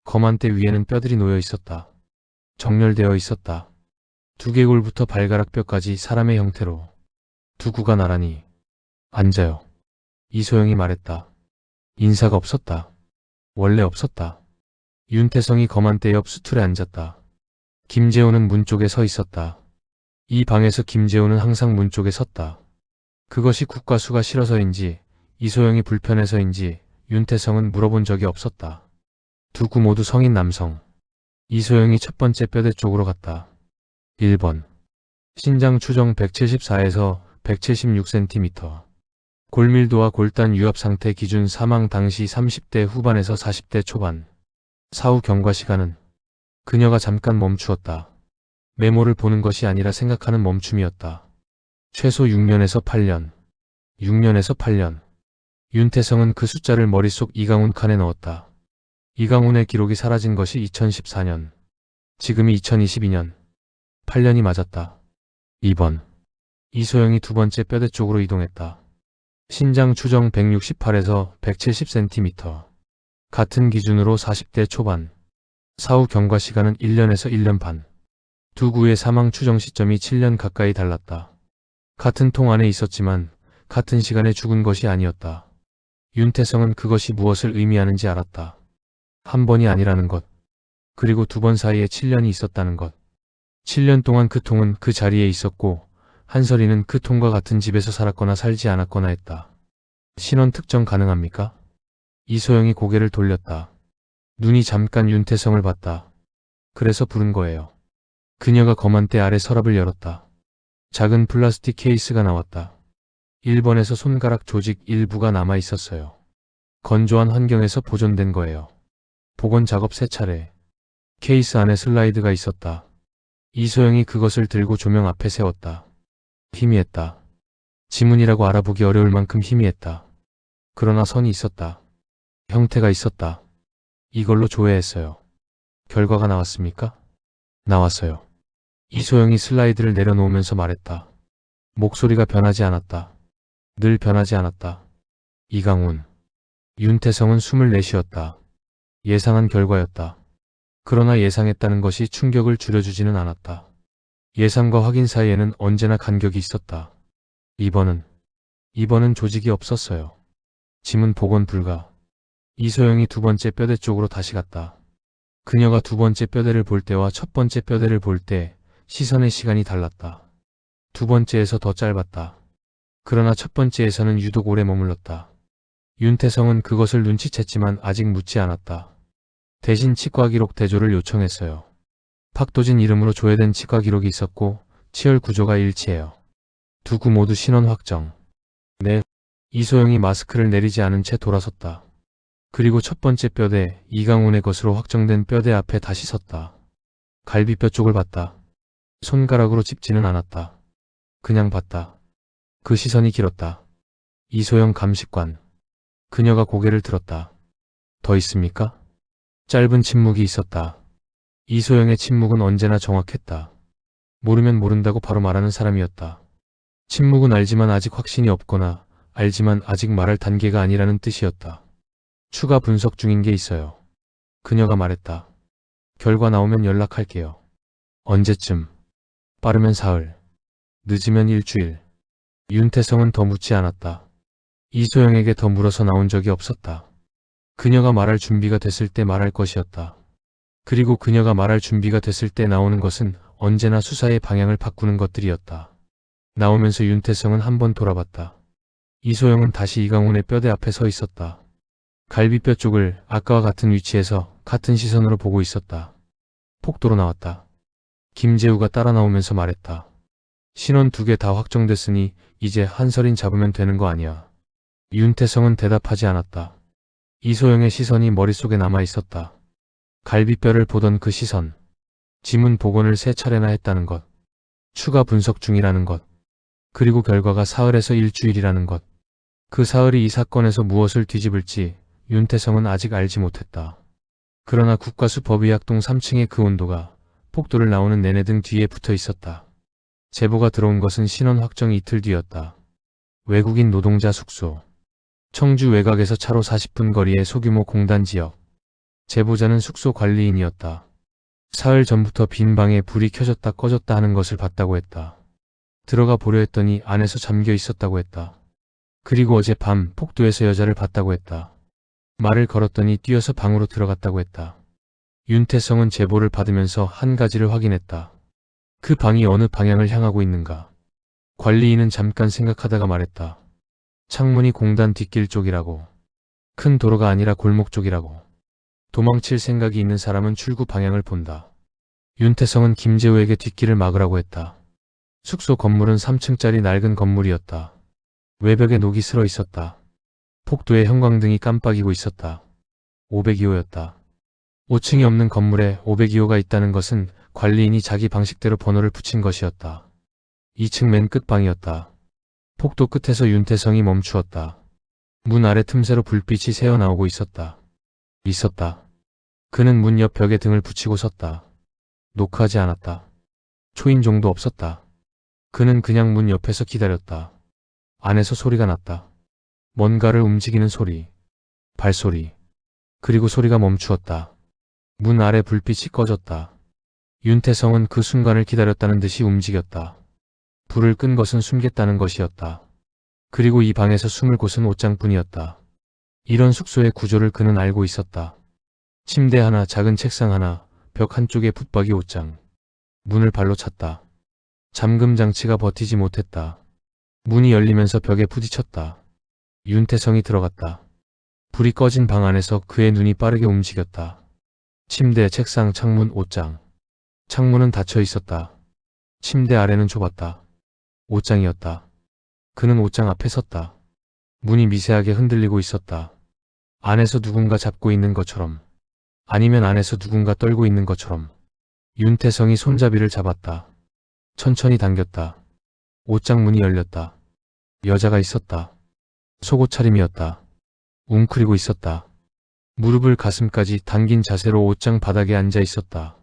검한 대 위에는 뼈들이 놓여 있었다. 정렬되어 있었다. 두개골부터 발가락 뼈까지 사람의 형태로. 두구가 나란히 앉아요. 이소영이 말했다. 인사가 없었다. 원래 없었다. 윤태성이 검한 대 옆 수틀에 앉았다. 김재호는 문 쪽에 서 있었다. 이 방에서 김재호는 항상 문 쪽에 섰다. 그것이 국과수가 싫어서인지 이소영이 불편해서인지 윤태성은 물어본 적이 없었다. 두구 모두 성인 남성. 이소영이 첫 번째 뼈대 쪽으로 갔다. 1번. 신장 추정 174에서 176cm. 골밀도와 골단 유압 상태 기준 사망 당시 30대 후반에서 40대 초반. 사후 경과 시간은 그녀가 잠깐 멈추었다. 메모를 보는 것이 아니라 생각하는 멈춤이었다. 최소 6년에서 8년. 6년에서 8년. 윤태성은 그 숫자를 머릿속 이강훈 칸에 넣었다. 이강훈의 기록이 사라진 것이 2014년. 지금이 2022년. 8년이 맞았다. 2번. 이소영이 두 번째 뼈대 쪽으로 이동했다. 신장 추정 168에서 170cm. 같은 기준으로 40대 초반. 사후 경과 시간은 1년에서 1년 반. 두 구의 사망 추정 시점이 7년 가까이 달랐다. 같은 통 안에 있었지만 같은 시간에 죽은 것이 아니었다. 윤태성은 그것이 무엇을 의미하는지 알았다. 한 번이 아니라는 것. 그리고 두 번 사이에 7년이 있었다는 것. 7년 동안 그 통은 그 자리에 있었고 한설이는 그 통과 같은 집에서 살았거나 살지 않았거나 했다. 신원 특정 가능합니까? 이소영이 고개를 돌렸다. 눈이 잠깐 윤태성을 봤다. 그래서 부른 거예요. 그녀가 검한 대 아래 서랍을 열었다. 작은 플라스틱 케이스가 나왔다. 1번에서 손가락 조직 일부가 남아 있었어요. 건조한 환경에서 보존된 거예요. 복원 작업 3차례. 케이스 안에 슬라이드가 있었다. 이소영이 그것을 들고 조명 앞에 세웠다. 희미했다. 지문이라고 알아보기 어려울 만큼 희미했다. 그러나 선이 있었다. 형태가 있었다. 이걸로 조회했어요. 결과가 나왔습니까? 나왔어요. 이소영이 슬라이드를 내려놓으면서 말했다. 목소리가 변하지 않았다. 늘 변하지 않았다. 이강훈. 윤태성은 숨을 내쉬었다. 예상한 결과였다. 그러나 예상했다는 것이 충격을 줄여주지는 않았다. 예상과 확인 사이에는 언제나 간격이 있었다. 2번은 조직이 없었어요. 지문 복원 불가. 이소영이 두 번째 뼈대 쪽으로 다시 갔다. 그녀가 두 번째 뼈대를 볼 때와 첫 번째 뼈대를 볼 때 시선의 시간이 달랐다. 두 번째에서 더 짧았다. 그러나 첫 번째에서는 유독 오래 머물렀다. 윤태성은 그것을 눈치챘지만 아직 묻지 않았다. 대신 치과 기록 대조를 요청했어요. 박도진 이름으로 조회된 치과 기록이 있었고 치열 구조가 일치해요. 두 구 모두 신원 확정. 네. 이소영이 마스크를 내리지 않은 채 돌아섰다. 그리고 첫 번째 뼈대 이강훈의 것으로 확정된 뼈대 앞에 다시 섰다. 갈비뼈 쪽을 봤다. 손가락으로 찝지는 않았다. 그냥 봤다. 그 시선이 길었다. 이소영 감식관. 그녀가 고개를 들었다. 더 있습니까? 짧은 침묵이 있었다. 이소영의 침묵은 언제나 정확했다. 모르면 모른다고 바로 말하는 사람이었다. 침묵은 알지만 아직 확신이 없거나 알지만 아직 말할 단계가 아니라는 뜻이었다. 추가 분석 중인 게 있어요. 그녀가 말했다. 결과 나오면 연락할게요. 언제쯤? 빠르면 사흘. 늦으면 일주일. 윤태성은 더 묻지 않았다. 이소영에게 더 물어서 나온 적이 없었다. 그녀가 말할 준비가 됐을 때 말할 것이었다. 그리고 그녀가 말할 준비가 됐을 때 나오는 것은 언제나 수사의 방향을 바꾸는 것들이었다. 나오면서 윤태성은 한 번 돌아봤다. 이소영은 다시 이강훈의 뼈대 앞에 서 있었다. 갈비뼈 쪽을 아까와 같은 위치에서 같은 시선으로 보고 있었다. 폭도로 나왔다. 김재우가 따라 나오면서 말했다. 신원 2개 다 확정됐으니 이제 한설인 잡으면 되는 거 아니야. 윤태성은 대답하지 않았다. 이소영의 시선이 머릿속에 남아 있었다. 갈비뼈를 보던 그 시선. 지문 복원을 3차례나 했다는 것, 추가 분석 중이라는 것, 그리고 결과가 사흘에서 일주일이라는 것. 그 사흘이 이 사건에서 무엇을 뒤집을지 윤태성은 아직 알지 못했다. 그러나 국가수법의학동 3층의 그 온도가 폭도를 나오는 내내 등 뒤에 붙어 있었다. 제보가 들어온 것은 신원 확정 이틀 뒤였다. 외국인 노동자 숙소. 청주 외곽에서 차로 40분 거리의 소규모 공단 지역. 제보자는 숙소 관리인이었다. 사흘 전부터 빈 방에 불이 켜졌다 꺼졌다 하는 것을 봤다고 했다. 들어가 보려 했더니 안에서 잠겨 있었다고 했다. 그리고 어젯밤 폭도에서 여자를 봤다고 했다. 말을 걸었더니 뛰어서 방으로 들어갔다고 했다. 윤태성은 제보를 받으면서 한 가지를 확인했다. 그 방이 어느 방향을 향하고 있는가. 관리인은 잠깐 생각하다가 말했다. 창문이 공단 뒷길 쪽이라고. 큰 도로가 아니라 골목 쪽이라고. 도망칠 생각이 있는 사람은 출구 방향을 본다. 윤태성은 김재우에게 뒷길을 막으라고 했다. 숙소 건물은 3층짜리 낡은 건물이었다. 외벽에 녹이 슬어 있었다. 폭도에 형광등이 깜빡이고 있었다. 502호였다. 5층이 없는 건물에 502호가 있다는 것은 관리인이 자기 방식대로 번호를 붙인 것이었다. 2층 맨 끝방이었다. 폭도 끝에서 윤태성이 멈추었다. 문 아래 틈새로 불빛이 새어나오고 있었다. 그는 문 옆 벽에 등을 붙이고 섰다. 노크하지 않았다. 초인종도 없었다. 그는 그냥 문 옆에서 기다렸다. 안에서 소리가 났다. 뭔가를 움직이는 소리, 발소리, 그리고 소리가 멈추었다. 문 아래 불빛이 꺼졌다. 윤태성은 그 순간을 기다렸다는 듯이 움직였다. 불을 끈 것은 숨겠다는 것이었다. 그리고 이 방에서 숨을 곳은 옷장뿐이었다. 이런 숙소의 구조를 그는 알고 있었다. 침대 하나, 작은 책상 하나, 벽 한쪽에 붙박이 옷장. 문을 발로 찼다. 잠금 장치가 버티지 못했다. 문이 열리면서 벽에 부딪혔다. 윤태성이 들어갔다. 불이 꺼진 방 안에서 그의 눈이 빠르게 움직였다. 침대, 책상, 창문, 옷장. 창문은 닫혀 있었다. 침대 아래는 좁았다. 옷장이었다. 그는 옷장 앞에 섰다. 문이 미세하게 흔들리고 있었다. 안에서 누군가 잡고 있는 것처럼, 아니면 안에서 누군가 떨고 있는 것처럼. 윤태성이 손잡이를 잡았다. 천천히 당겼다. 옷장 문이 열렸다. 여자가 있었다. 속옷 차림이었다. 웅크리고 있었다. 무릎을 가슴까지 당긴 자세로 옷장 바닥에 앉아 있었다.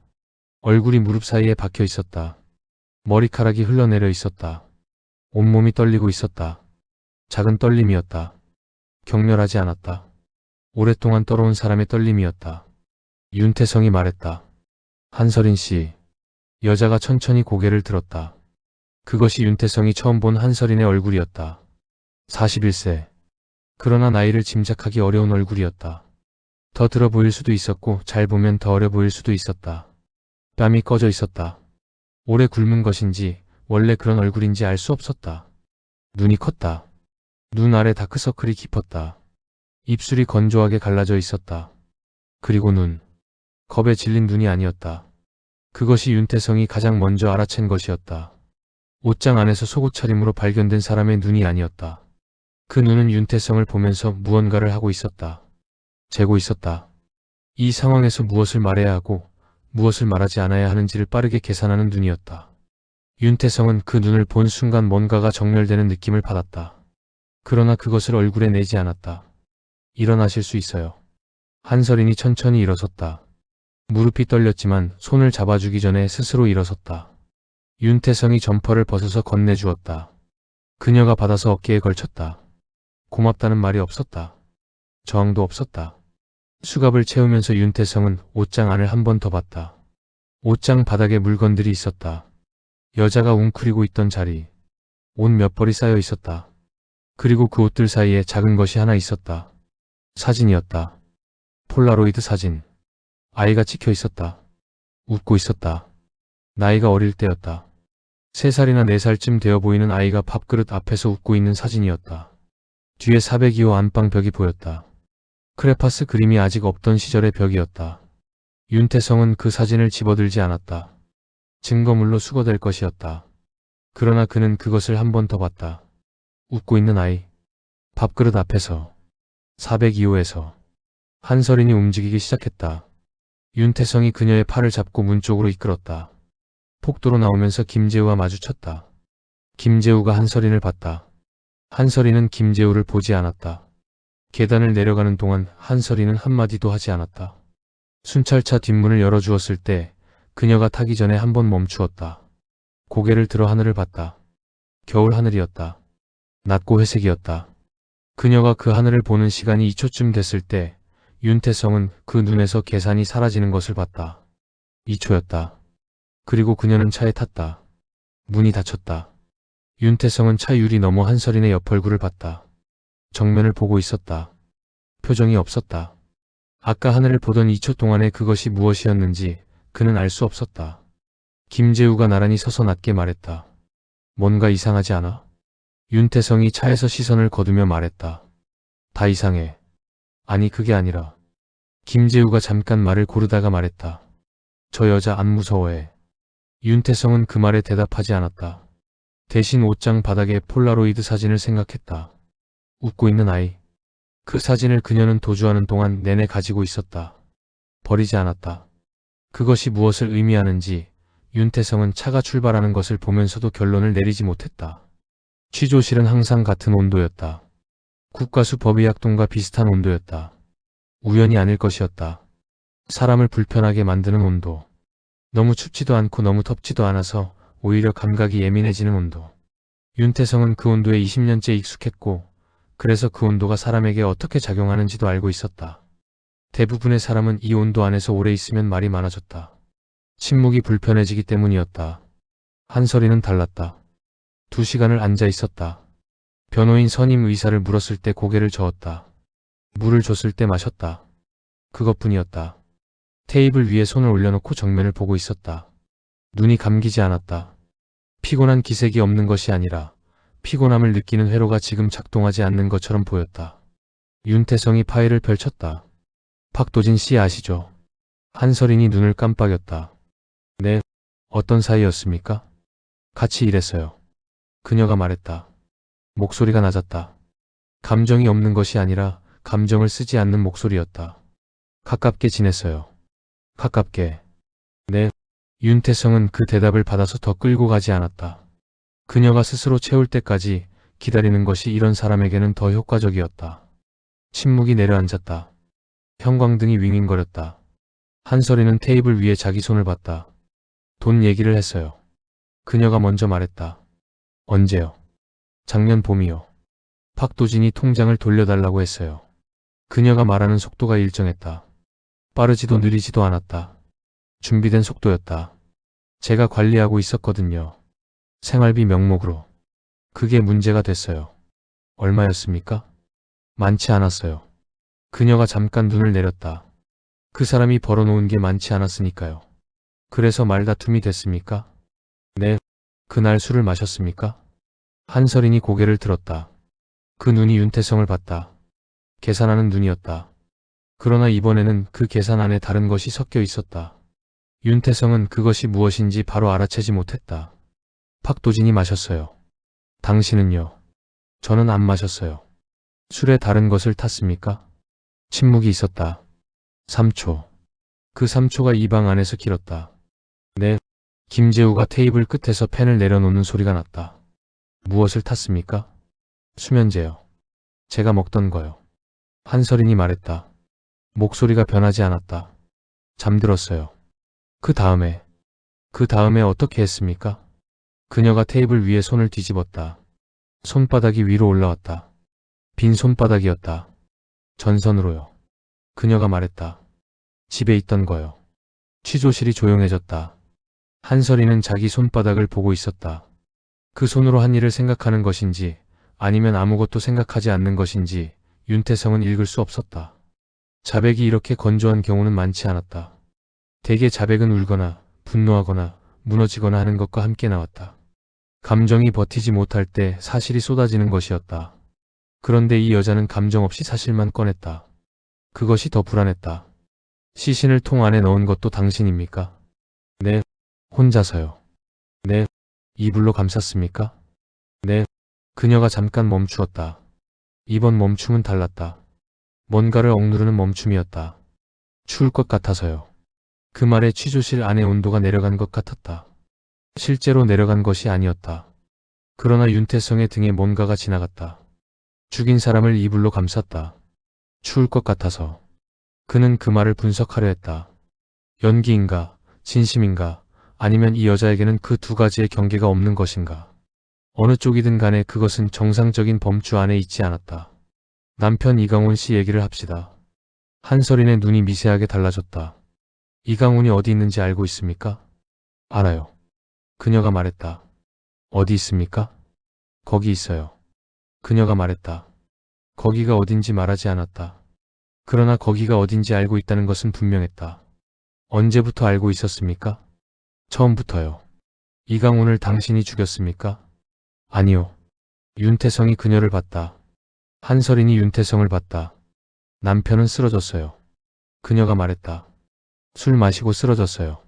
얼굴이 무릎 사이에 박혀 있었다. 머리카락이 흘러내려 있었다. 온몸이 떨리고 있었다. 작은 떨림이었다. 격렬하지 않았다. 오랫동안 떨어온 사람의 떨림이었다. 윤태성이 말했다. 한서린 씨. 여자가 천천히 고개를 들었다. 그것이 윤태성이 처음 본 한서린의 얼굴이었다. 41세. 그러나 나이를 짐작하기 어려운 얼굴이었다. 더 들어 보일 수도 있었고 잘 보면 더 어려 보일 수도 있었다. 뺨이 꺼져 있었다. 오래 굶은 것인지 원래 그런 얼굴인지 알 수 없었다. 눈이 컸다. 눈 아래 다크서클이 깊었다. 입술이 건조하게 갈라져 있었다. 그리고 눈. 겁에 질린 눈이 아니었다. 그것이 윤태성이 가장 먼저 알아챈 것이었다. 옷장 안에서 속옷 차림으로 발견된 사람의 눈이 아니었다. 그 눈은 윤태성을 보면서 무언가를 하고 있었다. 재고 있었다. 이 상황에서 무엇을 말해야 하고 무엇을 말하지 않아야 하는지를 빠르게 계산하는 눈이었다. 윤태성은 그 눈을 본 순간 뭔가가 정렬되는 느낌을 받았다. 그러나 그것을 얼굴에 내지 않았다. 일어나실 수 있어요. 한서린이 천천히 일어섰다. 무릎이 떨렸지만 손을 잡아주기 전에 스스로 일어섰다. 윤태성이 점퍼를 벗어서 건네주었다. 그녀가 받아서 어깨에 걸쳤다. 고맙다는 말이 없었다. 저항도 없었다. 수갑을 채우면서 윤태성은 옷장 안을 한 번 더 봤다. 옷장 바닥에 물건들이 있었다. 여자가 웅크리고 있던 자리. 옷 몇 벌이 쌓여 있었다. 그리고 그 옷들 사이에 작은 것이 하나 있었다. 사진이었다. 폴라로이드 사진. 아이가 찍혀 있었다. 웃고 있었다. 나이가 어릴 때였다. 3살이나 4살쯤 되어 보이는 아이가 밥그릇 앞에서 웃고 있는 사진이었다. 뒤에 402호 안방 벽이 보였다. 크레파스 그림이 아직 없던 시절의 벽이었다. 윤태성은 그 사진을 집어들지 않았다. 증거물로 수거될 것이었다. 그러나 그는 그것을 한 번 더 봤다. 웃고 있는 아이. 밥그릇 앞에서. 402호에서. 한서린이 움직이기 시작했다. 윤태성이 그녀의 팔을 잡고 문 쪽으로 이끌었다. 폭도로 나오면서 김재우와 마주쳤다. 김재우가 한서린을 봤다. 한서린은 김재우를 보지 않았다. 계단을 내려가는 동안 한서린은 한마디도 하지 않았다. 순찰차 뒷문을 열어주었을 때 그녀가 타기 전에 한 번 멈추었다. 고개를 들어 하늘을 봤다. 겨울 하늘이었다. 낮고 회색이었다. 그녀가 그 하늘을 보는 시간이 2초쯤 됐을 때 윤태성은 그 눈에서 계산이 사라지는 것을 봤다. 2초였다. 그리고 그녀는 차에 탔다. 문이 닫혔다. 윤태성은 차 유리 너머 한서린의 옆 얼굴을 봤다. 정면을 보고 있었다. 표정이 없었다. 아까 하늘을 보던 2초 동안에 그것이 무엇이었는지 그는 알 수 없었다. 김재우가 나란히 서서 낮게 말했다. 뭔가 이상하지 않아? 윤태성이 차에서 시선을 거두며 말했다. 다 이상해. 아니 그게 아니라. 김재우가 잠깐 말을 고르다가 말했다. 저 여자 안 무서워해. 윤태성은 그 말에 대답하지 않았다. 대신 옷장 바닥에 폴라로이드 사진을 생각했다. 웃고 있는 아이. 그 사진을 그녀는 도주하는 동안 내내 가지고 있었다. 버리지 않았다. 그것이 무엇을 의미하는지 윤태성은 차가 출발하는 것을 보면서도 결론을 내리지 못했다. 취조실은 항상 같은 온도였다. 국가수 법의학동과 비슷한 온도였다. 우연이 아닐 것이었다. 사람을 불편하게 만드는 온도. 너무 춥지도 않고 너무 덥지도 않아서 오히려 감각이 예민해지는 온도. 윤태성은 그 온도에 20년째 익숙했고 그래서 그 온도가 사람에게 어떻게 작용하는지도 알고 있었다. 대부분의 사람은 이 온도 안에서 오래 있으면 말이 많아졌다. 침묵이 불편해지기 때문이었다. 한서린은 달랐다. 2시간을 앉아 있었다. 변호인 선임 의사를 물었을 때 고개를 저었다. 물을 줬을 때 마셨다. 그것뿐이었다. 테이블 위에 손을 올려놓고 정면을 보고 있었다. 눈이 감기지 않았다. 피곤한 기색이 없는 것이 아니라 피곤함을 느끼는 회로가 지금 작동하지 않는 것처럼 보였다. 윤태성이 파일을 펼쳤다. 박도진 씨 아시죠? 한서린이 눈을 깜빡였다. 네, 어떤 사이였습니까? 같이 일했어요. 그녀가 말했다. 목소리가 낮았다. 감정이 없는 것이 아니라 감정을 쓰지 않는 목소리였다. 가깝게 지냈어요. 가깝게. 네. 윤태성은 그 대답을 받아서 더 끌고 가지 않았다. 그녀가 스스로 채울 때까지 기다리는 것이 이런 사람에게는 더 효과적이었다. 침묵이 내려앉았다. 형광등이 윙윙거렸다. 한서린은 테이블 위에 자기 손을 봤다. 돈 얘기를 했어요. 그녀가 먼저 말했다. 언제요? 작년 봄이요. 박도진이 통장을 돌려달라고 했어요. 그녀가 말하는 속도가 일정했다. 빠르지도 느리지도 않았다. 준비된 속도였다. 제가 관리하고 있었거든요. 생활비 명목으로. 그게 문제가 됐어요. 얼마였습니까? 많지 않았어요. 그녀가 잠깐 눈을 내렸다. 그 사람이 벌어놓은 게 많지 않았으니까요. 그래서 말다툼이 됐습니까? 네. 그날 술을 마셨습니까? 한서린이 고개를 들었다. 그 눈이 윤태성을 봤다. 계산하는 눈이었다. 그러나 이번에는 그 계산 안에 다른 것이 섞여 있었다. 윤태성은 그것이 무엇인지 바로 알아채지 못했다. 박도진이 마셨어요. 당신은요? 저는 안 마셨어요. 술에 다른 것을 탔습니까? 침묵이 있었다. 3초. 그 3초가 이 방 안에서 길었다. 네. 김재우가 테이블 끝에서 펜을 내려놓는 소리가 났다. 무엇을 탔습니까? 수면제요. 제가 먹던 거요. 한서린이 말했다. 목소리가 변하지 않았다. 잠들었어요. 그 다음에 어떻게 했습니까? 그녀가 테이블 위에 손을 뒤집었다. 손바닥이 위로 올라왔다. 빈 손바닥이었다. 전선으로요. 그녀가 말했다. 집에 있던 거요. 취조실이 조용해졌다. 한서린은 자기 손바닥을 보고 있었다. 그 손으로 한 일을 생각하는 것인지 아니면 아무것도 생각하지 않는 것인지 윤태성은 읽을 수 없었다. 자백이 이렇게 건조한 경우는 많지 않았다. 대개 자백은 울거나 분노하거나 무너지거나 하는 것과 함께 나왔다. 감정이 버티지 못할 때 사실이 쏟아지는 것이었다. 그런데 이 여자는 감정 없이 사실만 꺼냈다. 그것이 더 불안했다. 시신을 통 안에 넣은 것도 당신입니까? 네. 혼자서요. 네. 이불로 감쌌습니까? 네. 그녀가 잠깐 멈추었다. 이번 멈춤은 달랐다. 뭔가를 억누르는 멈춤이었다. 추울 것 같아서요. 그 말에 취조실 안의 온도가 내려간 것 같았다. 실제로 내려간 것이 아니었다. 그러나 윤태성의 등에 뭔가가 지나갔다. 죽인 사람을 이불로 감쌌다. 추울 것 같아서. 그는 그 말을 분석하려 했다. 연기인가, 진심인가, 아니면 이 여자에게는 그 두 가지의 경계가 없는 것인가. 어느 쪽이든 간에 그것은 정상적인 범주 안에 있지 않았다. 남편 이강훈 씨 얘기를 합시다. 한설인의 눈이 미세하게 달라졌다. 이강훈이 어디 있는지 알고 있습니까? 알아요. 그녀가 말했다. 어디 있습니까? 거기 있어요. 그녀가 말했다. 거기가 어딘지 말하지 않았다. 그러나 거기가 어딘지 알고 있다는 것은 분명했다. 언제부터 알고 있었습니까? 처음부터요. 이강훈을 당신이 죽였습니까? 아니요. 윤태성이 그녀를 봤다. 한설인이 윤태성을 봤다. 남편은 쓰러졌어요. 그녀가 말했다. 술 마시고 쓰러졌어요.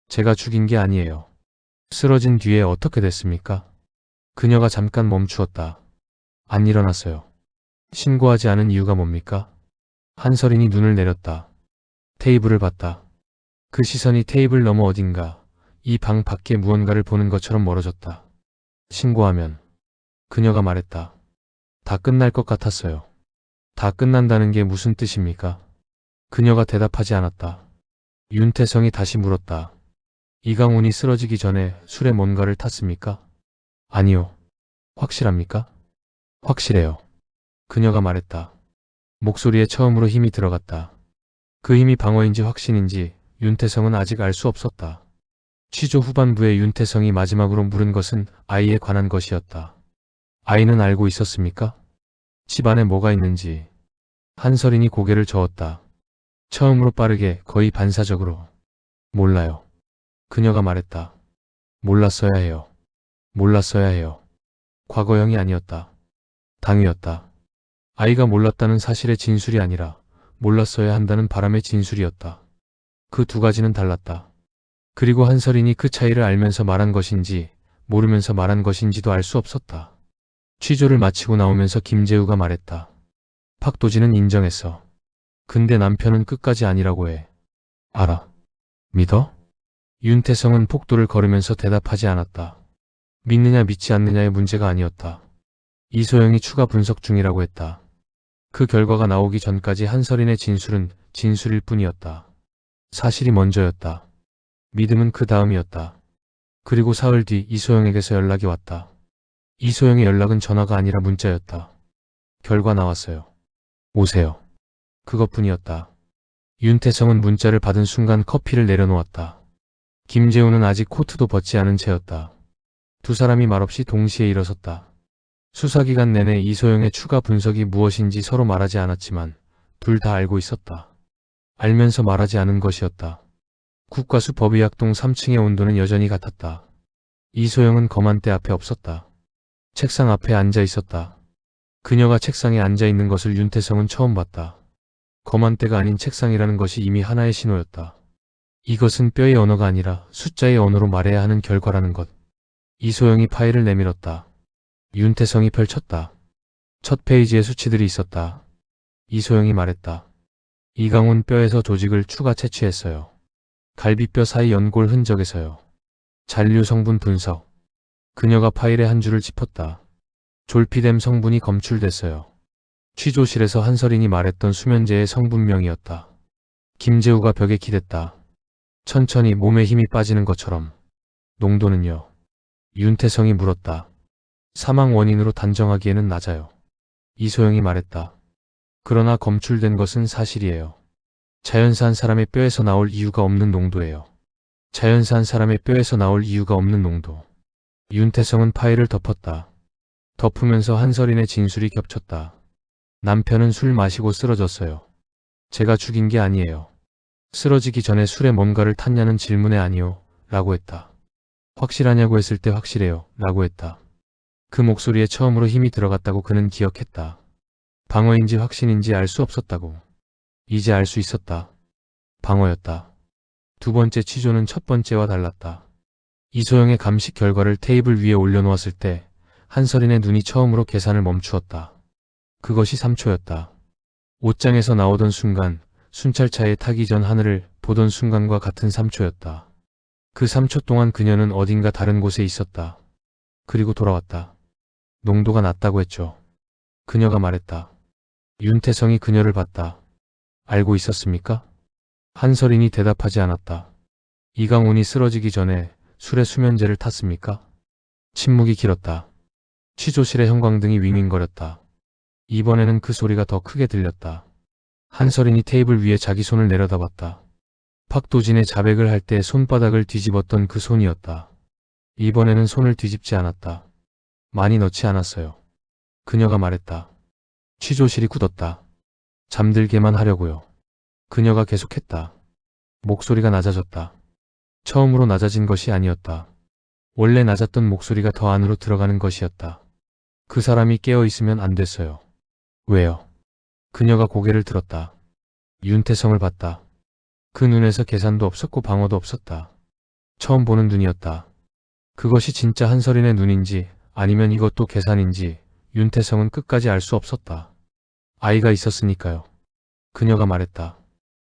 제가 죽인 게 아니에요. 쓰러진 뒤에 어떻게 됐습니까? 그녀가 잠깐 멈추었다. 안 일어났어요. 신고하지 않은 이유가 뭡니까? 한설인이 눈을 내렸다. 테이블을 봤다. 그 시선이 테이블 너머 어딘가 이 방 밖에 무언가를 보는 것처럼 멀어졌다. 신고하면. 그녀가 말했다. 다 끝날 것 같았어요. 다 끝난다는 게 무슨 뜻입니까? 그녀가 대답하지 않았다. 윤태성이 다시 물었다. 이강훈이 쓰러지기 전에 술에 뭔가를 탔습니까? 아니요. 확실합니까? 확실해요. 그녀가 말했다. 목소리에 처음으로 힘이 들어갔다. 그 힘이 방어인지 확신인지 윤태성은 아직 알 수 없었다. 취조 후반부에 윤태성이 마지막으로 물은 것은 아이에 관한 것이었다. 아이는 알고 있었습니까? 집 안에 뭐가 있는지. 한설인이 고개를 저었다. 처음으로 빠르게 거의 반사적으로. 몰라요. 그녀가 말했다. 몰랐어야 해요. 몰랐어야 해요. 과거형이 아니었다. 당위였다. 아이가 몰랐다는 사실의 진술이 아니라 몰랐어야 한다는 바람의 진술이었다. 그 두 가지는 달랐다. 그리고 한설인이 그 차이를 알면서 말한 것인지 모르면서 말한 것인지도 알 수 없었다. 취조를 마치고 나오면서 김재우가 말했다. 박도진은 인정했어. 근데 남편은 끝까지 아니라고 해. 알아. 믿어? 윤태성은 폭도를 걸으면서 대답하지 않았다. 믿느냐 믿지 않느냐의 문제가 아니었다. 이소영이 추가 분석 중이라고 했다. 그 결과가 나오기 전까지 한설인의 진술은 진술일 뿐이었다. 사실이 먼저였다. 믿음은 그 다음이었다. 그리고 사흘 뒤 이소영에게서 연락이 왔다. 이소영의 연락은 전화가 아니라 문자였다. 결과 나왔어요. 오세요. 그것뿐이었다. 윤태성은 문자를 받은 순간 커피를 내려놓았다. 김재우는 아직 코트도 벗지 않은 채였다. 두 사람이 말없이 동시에 일어섰다. 수사기간 내내 이소영의 추가 분석이 무엇인지 서로 말하지 않았지만 둘 다 알고 있었다. 알면서 말하지 않은 것이었다. 국과수 법의학동 3층의 온도는 여전히 같았다. 이소영은 검한대 앞에 없었다. 책상 앞에 앉아 있었다. 그녀가 책상에 앉아 있는 것을 윤태성은 처음 봤다. 검한대가 아닌 책상이라는 것이 이미 하나의 신호였다. 이것은 뼈의 언어가 아니라 숫자의 언어로 말해야 하는 결과라는 것. 이소영이 파일을 내밀었다. 윤태성이 펼쳤다. 첫 페이지에 수치들이 있었다. 이소영이 말했다. 이강훈 뼈에서 조직을 추가 채취했어요. 갈비뼈 사이 연골 흔적에서요. 잔류 성분 분석. 그녀가 파일의 한 줄을 짚었다. 졸피뎀 성분이 검출됐어요. 취조실에서 한설인이 말했던 수면제의 성분명이었다. 김재우가 벽에 기댔다. 천천히 몸에 힘이 빠지는 것처럼. 농도는요? 윤태성이 물었다. 사망 원인으로 단정하기에는 낮아요. 이소영이 말했다. 그러나 검출된 것은 사실이에요. 자연사한 사람의 뼈에서 나올 이유가 없는 농도예요. 자연사한 사람의 뼈에서 나올 이유가 없는 농도. 윤태성은 파일을 덮었다. 덮으면서 한설인의 진술이 겹쳤다. 남편은 술 마시고 쓰러졌어요. 제가 죽인 게 아니에요. 쓰러지기 전에 술에 뭔가를 탔냐는 질문에 아니요, 라고 했다. 확실하냐고 했을 때 확실해요, 라고 했다. 그 목소리에 처음으로 힘이 들어갔다고 그는 기억했다. 방어인지 확신인지 알 수 없었다고. 이제 알 수 있었다. 방어였다. 두 번째 취조는 첫 번째와 달랐다. 이소영의 감식 결과를 테이블 위에 올려놓았을 때 한설인의 눈이 처음으로 계산을 멈추었다. 그것이 3초였다. 옷장에서 나오던 순간 순찰차에 타기 전 하늘을 보던 순간과 같은 3초였다. 그 3초 동안 그녀는 어딘가 다른 곳에 있었다. 그리고 돌아왔다. 농도가 낮다고 했죠. 그녀가 말했다. 윤태성이 그녀를 봤다. 알고 있었습니까? 한설인이 대답하지 않았다. 이강훈이 쓰러지기 전에 술에 수면제를 탔습니까? 침묵이 길었다. 취조실의 형광등이 윙윙거렸다. 이번에는 그 소리가 더 크게 들렸다. 한설인이 테이블 위에 자기 손을 내려다봤다. 박도진의 자백을 할 때 손바닥을 뒤집었던 그 손이었다. 이번에는 손을 뒤집지 않았다. 많이 넣지 않았어요. 그녀가 말했다. 취조실이 굳었다. 잠들게만 하려고요. 그녀가 계속했다. 목소리가 낮아졌다. 처음으로 낮아진 것이 아니었다. 원래 낮았던 목소리가 더 안으로 들어가는 것이었다. 그 사람이 깨어 있으면 안 됐어요. 왜요? 그녀가 고개를 들었다. 윤태성을 봤다. 그 눈에서 계산도 없었고 방어도 없었다. 처음 보는 눈이었다. 그것이 진짜 한설인의 눈인지 아니면 이것도 계산인지 윤태성은 끝까지 알 수 없었다. 아이가 있었으니까요. 그녀가 말했다.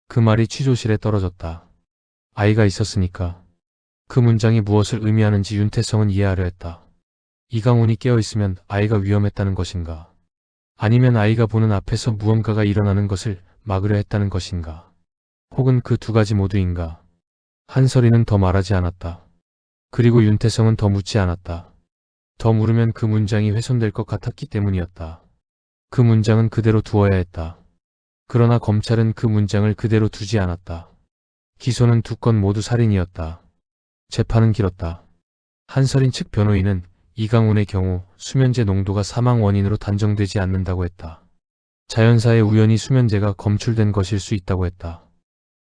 그 말이 취조실에 떨어졌다. 아이가 있었으니까. 그 문장이 무엇을 의미하는지 윤태성은 이해하려 했다. 이강훈이 깨어있으면 아이가 위험했다는 것인가? 아니면 아이가 보는 앞에서 무언가가 일어나는 것을 막으려 했다는 것인가? 혹은 그 두 가지 모두인가? 한설이는 더 말하지 않았다. 그리고 윤태성은 더 묻지 않았다. 더 물으면 그 문장이 훼손될 것 같았기 때문이었다. 그 문장은 그대로 두어야 했다. 그러나 검찰은 그 문장을 그대로 두지 않았다. 기소는 두 건 모두 살인이었다. 재판은 길었다. 한설인 측 변호인은 이강훈의 경우 수면제 농도가 사망 원인으로 단정되지 않는다고 했다. 자연사에 우연히 수면제가 검출된 것일 수 있다고 했다.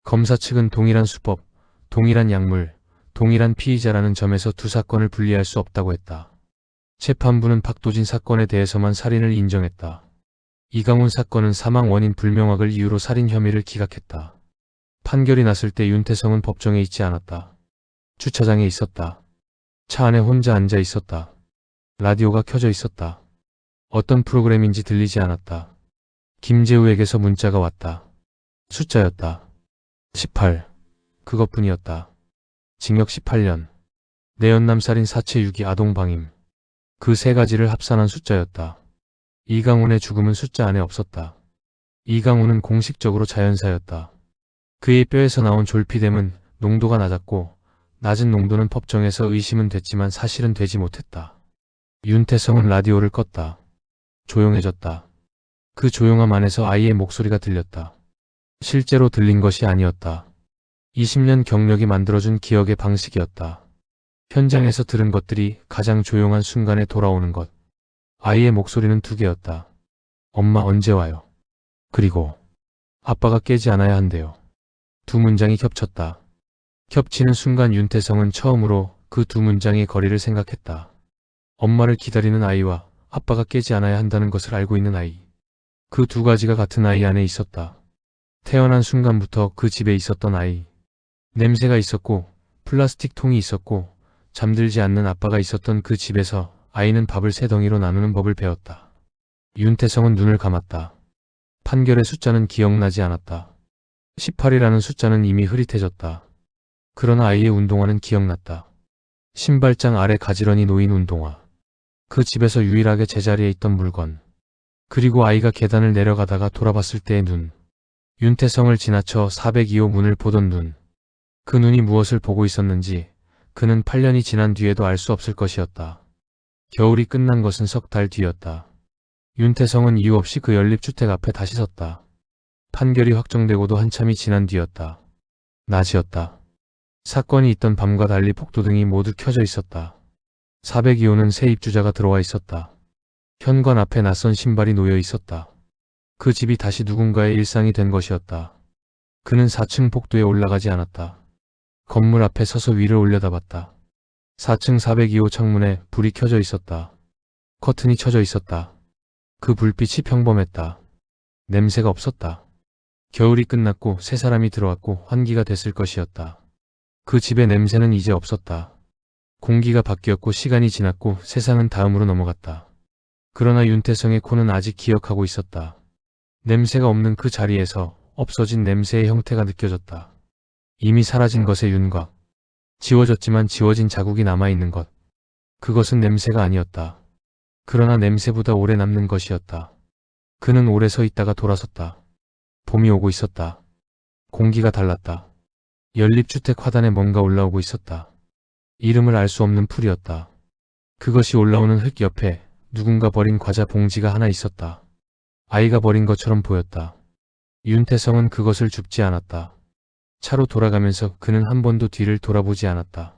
검사 측은 동일한 수법, 동일한 약물, 동일한 피의자라는 점에서 두 사건을 분리할 수 없다고 했다. 재판부는 박도진 사건에 대해서만 살인을 인정했다. 이강훈 사건은 사망 원인 불명확을 이유로 살인 혐의를 기각했다. 판결이 났을 때 윤태성은 법정에 있지 않았다. 주차장에 있었다. 차 안에 혼자 앉아 있었다. 라디오가 켜져 있었다. 어떤 프로그램인지 들리지 않았다. 김재우에게서 문자가 왔다. 숫자였다. 18. 그것뿐이었다. 징역 18년. 내연남 살인 사체 유기 아동방임. 그 세 가지를 합산한 숫자였다. 이강훈의 죽음은 숫자 안에 없었다. 이강훈은 공식적으로 자연사였다. 그의 뼈에서 나온 졸피뎀은 농도가 낮았고 낮은 농도는 법정에서 의심은 됐지만 사실은 되지 못했다. 윤태성은 라디오를 껐다. 조용해졌다. 그 조용함 안에서 아이의 목소리가 들렸다. 실제로 들린 것이 아니었다. 20년 경력이 만들어준 기억의 방식이었다. 현장에서 들은 것들이 가장 조용한 순간에 돌아오는 것. 아이의 목소리는 두 개였다. 엄마 언제 와요? 그리고 아빠가 깨지 않아야 한대요. 두 문장이 겹쳤다. 겹치는 순간 윤태성은 처음으로 그 두 문장의 거리를 생각했다. 엄마를 기다리는 아이와 아빠가 깨지 않아야 한다는 것을 알고 있는 아이. 그 두 가지가 같은 아이 안에 있었다. 태어난 순간부터 그 집에 있었던 아이. 냄새가 있었고 플라스틱 통이 있었고 잠들지 않는 아빠가 있었던 그 집에서 아이는 밥을 세 덩이로 나누는 법을 배웠다. 윤태성은 눈을 감았다. 판결의 숫자는 기억나지 않았다. 18이라는 숫자는 이미 흐릿해졌다. 그러나 아이의 운동화는 기억났다. 신발장 아래 가지런히 놓인 운동화. 그 집에서 유일하게 제자리에 있던 물건. 그리고 아이가 계단을 내려가다가 돌아봤을 때의 눈. 윤태성을 지나쳐 402호 문을 보던 눈. 그 눈이 무엇을 보고 있었는지 그는 8년이 지난 뒤에도 알 수 없을 것이었다. 겨울이 끝난 것은 석 달 뒤였다. 윤태성은 이유 없이 그 연립주택 앞에 다시 섰다. 판결이 확정되고도 한참이 지난 뒤였다. 낮이었다. 사건이 있던 밤과 달리 복도등이 모두 켜져 있었다. 402호는 새 입주자가 들어와 있었다. 현관 앞에 낯선 신발이 놓여 있었다. 그 집이 다시 누군가의 일상이 된 것이었다. 그는 4층 복도에 올라가지 않았다. 건물 앞에 서서 위를 올려다봤다. 4층 402호 창문에 불이 켜져 있었다. 커튼이 쳐져 있었다. 그 불빛이 평범했다. 냄새가 없었다. 겨울이 끝났고 새 사람이 들어왔고 환기가 됐을 것이었다. 그 집의 냄새는 이제 없었다. 공기가 바뀌었고 시간이 지났고 세상은 다음으로 넘어갔다. 그러나 윤태성의 코는 아직 기억하고 있었다. 냄새가 없는 그 자리에서 없어진 냄새의 형태가 느껴졌다. 이미 사라진 것의 윤곽. 지워졌지만 지워진 자국이 남아있는 것. 그것은 냄새가 아니었다. 그러나 냄새보다 오래 남는 것이었다. 그는 오래 서 있다가 돌아섰다. 봄이 오고 있었다. 공기가 달랐다. 연립주택 화단에 뭔가 올라오고 있었다. 이름을 알 수 없는 풀이었다. 그것이 올라오는 흙 옆에 누군가 버린 과자 봉지가 하나 있었다. 아이가 버린 것처럼 보였다. 윤태성은 그것을 줍지 않았다. 차로 돌아가면서 그는 한 번도 뒤를 돌아보지 않았다.